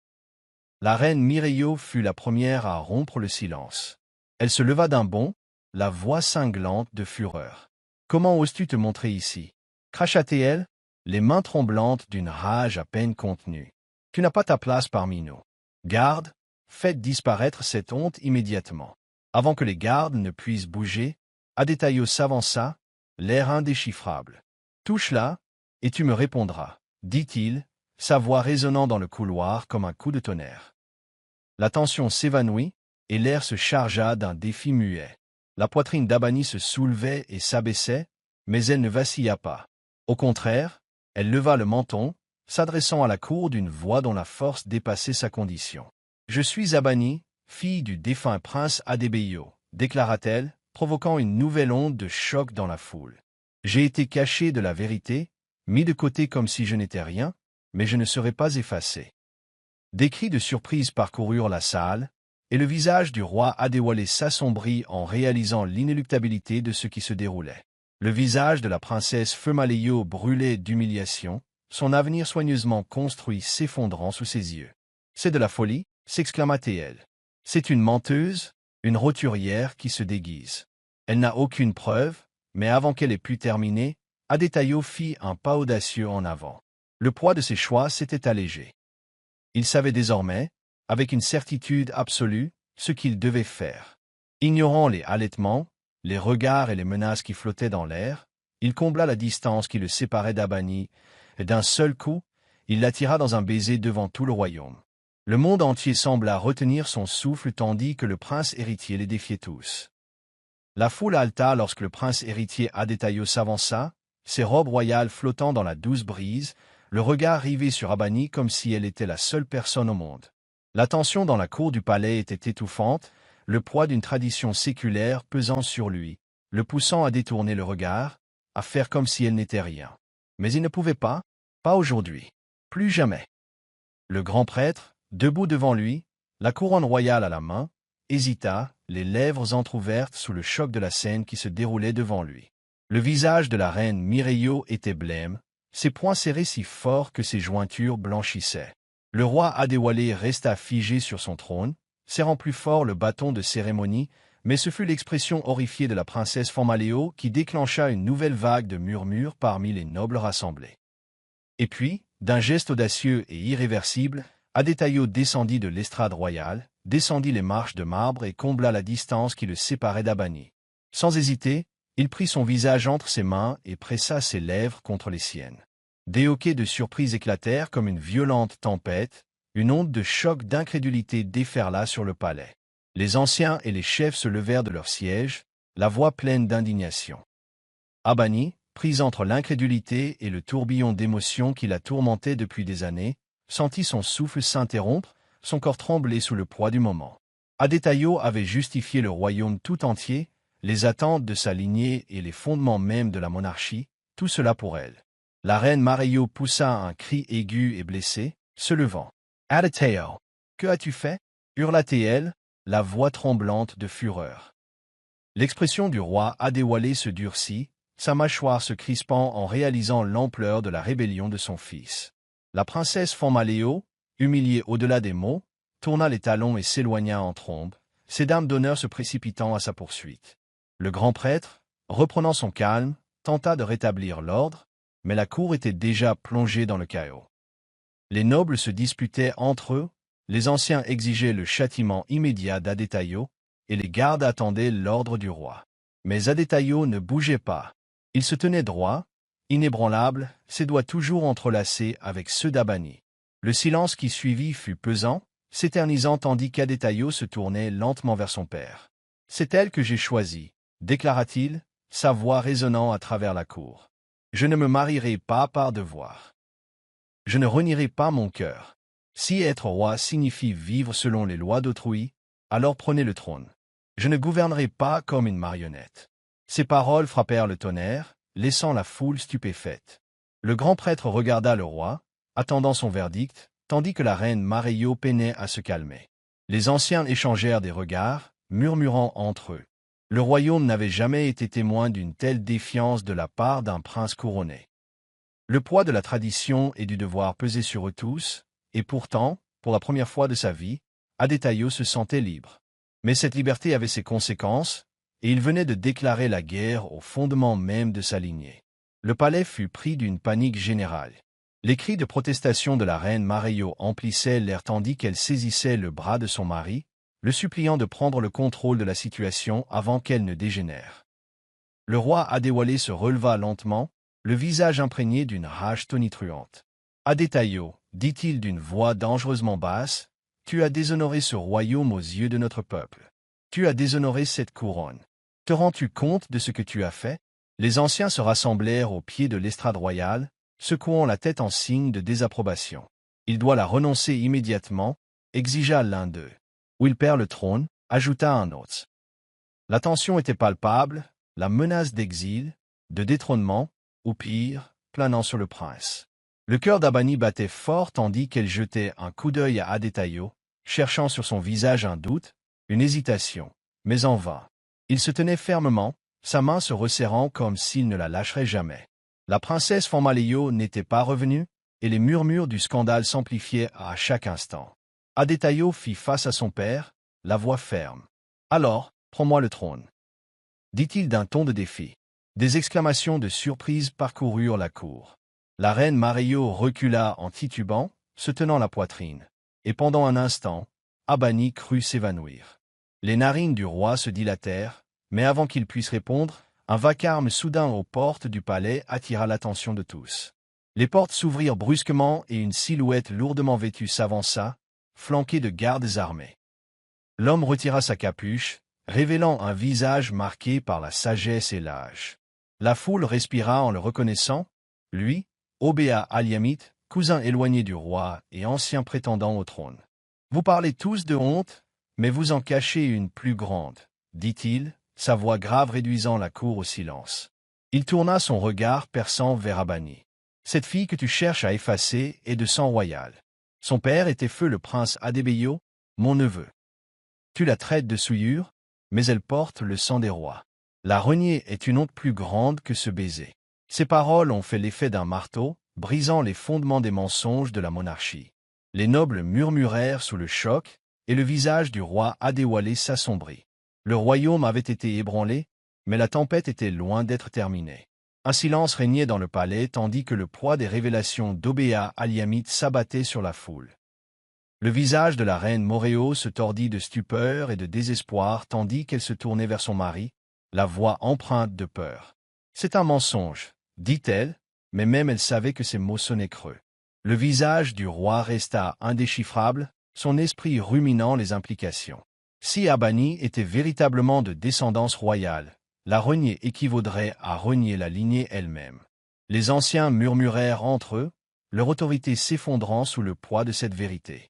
La reine Mireio fut la première à rompre le silence. Elle se leva d'un bond, la voix cinglante de fureur. « Comment oses-tu te montrer ici » cracha-t-elle, les mains tremblantes d'une rage à peine contenue. « Tu n'as pas ta place parmi nous. Garde, faites disparaître cette honte immédiatement. » Avant que les gardes ne puissent bouger, Adétaïo s'avança, l'air indéchiffrable. « Touche-la, et tu me répondras, » dit-il, sa voix résonnant dans le couloir comme un coup de tonnerre. La tension s'évanouit, et l'air se chargea d'un défi muet. La poitrine d'Abani se soulevait et s'abaissait, mais elle ne vacilla pas. Au contraire, elle leva le menton, s'adressant à la cour d'une voix dont la force dépassait sa condition. « Je suis Abani, fille du défunt prince Adébéyo, déclara-t-elle, provoquant une nouvelle onde de choc dans la foule. J'ai été caché de la vérité, mis de côté comme si je n'étais rien, mais je ne serai pas effacé. » Des cris de surprise parcoururent la salle, et le visage du roi Adéwalé s'assombrit en réalisant l'inéluctabilité de ce qui se déroulait. Le visage de la princesse Feumaléo brûlait d'humiliation, son avenir soigneusement construit s'effondrant sous ses yeux. « C'est de la folie » s'exclama-t-elle. « C'est une menteuse, une roturière qui se déguise. Elle n'a aucune preuve, mais avant qu'elle ait pu terminer, Adétaïo fit un pas audacieux en avant. Le poids de ses choix s'était allégé. Il savait désormais, avec une certitude absolue, ce qu'il devait faire. Ignorant les halètements, les regards et les menaces qui flottaient dans l'air, il combla la distance qui le séparait d'Abani, et d'un seul coup, il l'attira dans un baiser devant tout le royaume. Le monde entier sembla retenir son souffle tandis que le prince héritier les défiait tous. La foule haleta lorsque le prince héritier Adétaïo s'avança, ses robes royales flottant dans la douce brise, le regard rivé sur Abani comme si elle était la seule personne au monde. La tension dans la cour du palais était étouffante, le poids d'une tradition séculaire pesant sur lui, le poussant à détourner le regard, à faire comme si elle n'était rien. Mais il ne pouvait pas aujourd'hui, plus jamais. Le grand prêtre, debout devant lui, la couronne royale à la main, hésita, les lèvres entr'ouvertes sous le choc de la scène qui se déroulait devant lui. Le visage de la reine Mireio était blême, ses poings serrés si fort que ses jointures blanchissaient. Le roi Adéwalé resta figé sur son trône, serrant plus fort le bâton de cérémonie, mais ce fut l'expression horrifiée de la princesse Feumaléo qui déclencha une nouvelle vague de murmures parmi les nobles rassemblés. Et puis, d'un geste audacieux et irréversible, Adétaïo descendit de l'estrade royale, descendit les marches de marbre et combla la distance qui le séparait d'Abani. Sans hésiter, il prit son visage entre ses mains et pressa ses lèvres contre les siennes. Des hoquets de surprise éclatèrent comme une violente tempête, une onde de choc d'incrédulité déferla sur le palais. Les anciens et les chefs se levèrent de leur siège, la voix pleine d'indignation. Abani, pris entre l'incrédulité et le tourbillon d'émotions qui la tourmentait depuis des années, sentit son souffle s'interrompre, son corps trembler sous le poids du moment. Adétaïo avait justifié le royaume tout entier, les attentes de sa lignée et les fondements mêmes de la monarchie, tout cela pour elle. La reine Mireio poussa un cri aigu et blessé, se levant. « Adétaïo, que as-tu fait » hurla-t-elle, la voix tremblante de fureur. L'expression du roi Adéwalé se durcit, sa mâchoire se crispant en réalisant l'ampleur de la rébellion de son fils. La princesse Feumaléo, humiliée au-delà des mots, tourna les talons et s'éloigna en trombe, ses dames d'honneur se précipitant à sa poursuite. Le grand prêtre, reprenant son calme, tenta de rétablir l'ordre, mais la cour était déjà plongée dans le chaos. Les nobles se disputaient entre eux, les anciens exigeaient le châtiment immédiat d'Adétaïo, et les gardes attendaient l'ordre du roi. Mais Adétaïo ne bougeait pas. Il se tenait droit, inébranlable, ses doigts toujours entrelacés avec ceux d'Abani. Le silence qui suivit fut pesant, s'éternisant tandis qu'Adétaïo se tournait lentement vers son père. « C'est elle que j'ai choisie, » déclara-t-il, sa voix résonnant à travers la cour. « Je ne me marierai pas par devoir. Je ne renierai pas mon cœur. Si être roi signifie vivre selon les lois d'autrui, alors prenez le trône. Je ne gouvernerai pas comme une marionnette. » Ces paroles frappèrent le tonnerre, laissant la foule stupéfaite. Le grand prêtre regarda le roi, attendant son verdict, tandis que la reine Mireio peinait à se calmer. Les anciens échangèrent des regards, murmurant entre eux. Le royaume n'avait jamais été témoin d'une telle défiance de la part d'un prince couronné. Le poids de la tradition et du devoir pesait sur eux tous, et pourtant, pour la première fois de sa vie, Adétaïo se sentait libre. Mais cette liberté avait ses conséquences, et il venait de déclarer la guerre au fondement même de sa lignée. Le palais fut pris d'une panique générale. Les cris de protestation de la reine Mareyo emplissaient l'air tandis qu'elle saisissait le bras de son mari, le suppliant de prendre le contrôle de la situation avant qu'elle ne dégénère. Le roi Adéwalé se releva lentement, le visage imprégné d'une rage tonitruante. « Adétayo, dit-il d'une voix dangereusement basse, tu as déshonoré ce royaume aux yeux de notre peuple. Tu as déshonoré cette couronne. Te rends-tu compte de ce que tu as fait ?» Les anciens se rassemblèrent au pied de l'estrade royale, secouant la tête en signe de désapprobation. « Il doit la renoncer immédiatement, » exigea l'un d'eux. « Ou il perd le trône, » ajouta un autre. La tension était palpable, la menace d'exil, de détrônement, ou pire, planant sur le prince. Le cœur d'Abani battait fort tandis qu'elle jetait un coup d'œil à Adétayo, cherchant sur son visage un doute, une hésitation, mais en vain. Il se tenait fermement, sa main se resserrant comme s'il ne la lâcherait jamais. La princesse Fanmaleyo n'était pas revenue, et les murmures du scandale s'amplifiaient à chaque instant. Adétayo fit face à son père, la voix ferme. « Alors, prends-moi le trône » dit-il d'un ton de défi. Des exclamations de surprise parcoururent la cour. La reine Mareyo recula en titubant, se tenant la poitrine. Et pendant un instant, Abani crut s'évanouir. Les narines du roi se dilatèrent, mais avant qu'il puisse répondre, un vacarme soudain aux portes du palais attira l'attention de tous. Les portes s'ouvrirent brusquement et une silhouette lourdement vêtue s'avança, flanquée de gardes armés. L'homme retira sa capuche, révélant un visage marqué par la sagesse et l'âge. La foule respira en le reconnaissant, lui, Obéa Aliamit, cousin éloigné du roi et ancien prétendant au trône. « Vous parlez tous de honte, mais vous en cachez une plus grande, » dit-il, sa voix grave réduisant la cour au silence. Il tourna son regard perçant vers Abani. « Cette fille que tu cherches à effacer est de sang royal. Son père était feu le prince Adébeyo, mon neveu. Tu la traites de souillure, mais elle porte le sang des rois. La renier est une honte plus grande que ce baiser. » Ces paroles ont fait l'effet d'un marteau, brisant les fondements des mensonges de la monarchie. Les nobles murmurèrent sous le choc, et le visage du roi Adéwalé s'assombrit. Le royaume avait été ébranlé, mais la tempête était loin d'être terminée. Un silence régnait dans le palais tandis que le poids des révélations d'Obéa Aliamit s'abattait sur la foule. Le visage de la reine Moréo se tordit de stupeur et de désespoir tandis qu'elle se tournait vers son mari, la voix empreinte de peur. « C'est un mensonge, » dit-elle, mais même elle savait que ces mots sonnaient creux. Le visage du roi resta indéchiffrable, son esprit ruminant les implications. Si Abani était véritablement de descendance royale, la renier équivaudrait à renier la lignée elle-même. Les anciens murmurèrent entre eux, leur autorité s'effondrant sous le poids de cette vérité.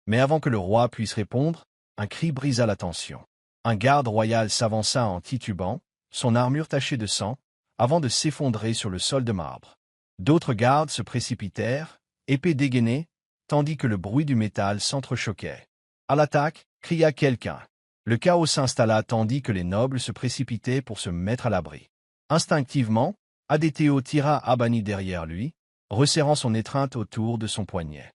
Mais avant que le roi puisse répondre, un cri brisa la tension. Un garde royal s'avança en titubant, son armure tachée de sang, avant de s'effondrer sur le sol de marbre. D'autres gardes se précipitèrent, épées dégainées, tandis que le bruit du métal s'entrechoquait. « À l'attaque !» cria quelqu'un. Le chaos s'installa tandis que les nobles se précipitaient pour se mettre à l'abri. Instinctivement, Adéteo tira Abani derrière lui, resserrant son étreinte autour de son poignet.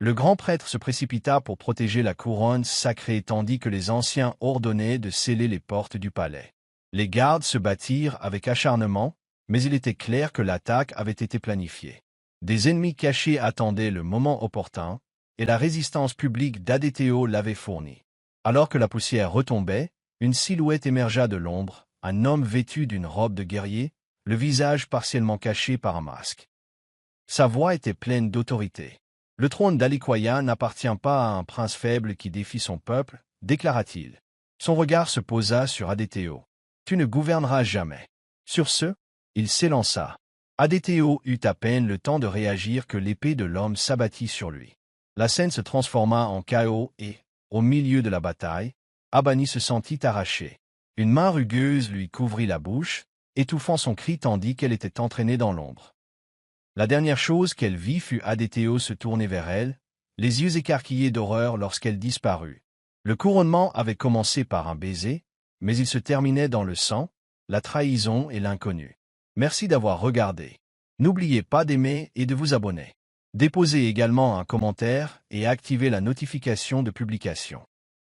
Le grand prêtre se précipita pour protéger la couronne sacrée tandis que les anciens ordonnaient de sceller les portes du palais. Les gardes se battirent avec acharnement, mais il était clair que l'attaque avait été planifiée. Des ennemis cachés attendaient le moment opportun, et la résistance publique d'Adéteo l'avait fournie. Alors que la poussière retombait, une silhouette émergea de l'ombre, un homme vêtu d'une robe de guerrier, le visage partiellement caché par un masque. Sa voix était pleine d'autorité. « Le trône d'Alikoya n'appartient pas à un prince faible qui défie son peuple, » déclara-t-il. Son regard se posa sur Adéteo. « Tu ne gouverneras jamais. » Sur ce, il s'élança. Adéteo eut à peine le temps de réagir que l'épée de l'homme s'abattit sur lui. La scène se transforma en chaos et, au milieu de la bataille, Abani se sentit arraché. Une main rugueuse lui couvrit la bouche, étouffant son cri tandis qu'elle était entraînée dans l'ombre. La dernière chose qu'elle vit fut Adéteo se tourner vers elle, les yeux écarquillés d'horreur lorsqu'elle disparut. Le couronnement avait commencé par un baiser, mais il se terminait dans le sang, la trahison et l'inconnu. Merci d'avoir regardé. N'oubliez pas d'aimer et de vous abonner. Déposez également un commentaire et activez la notification de publication.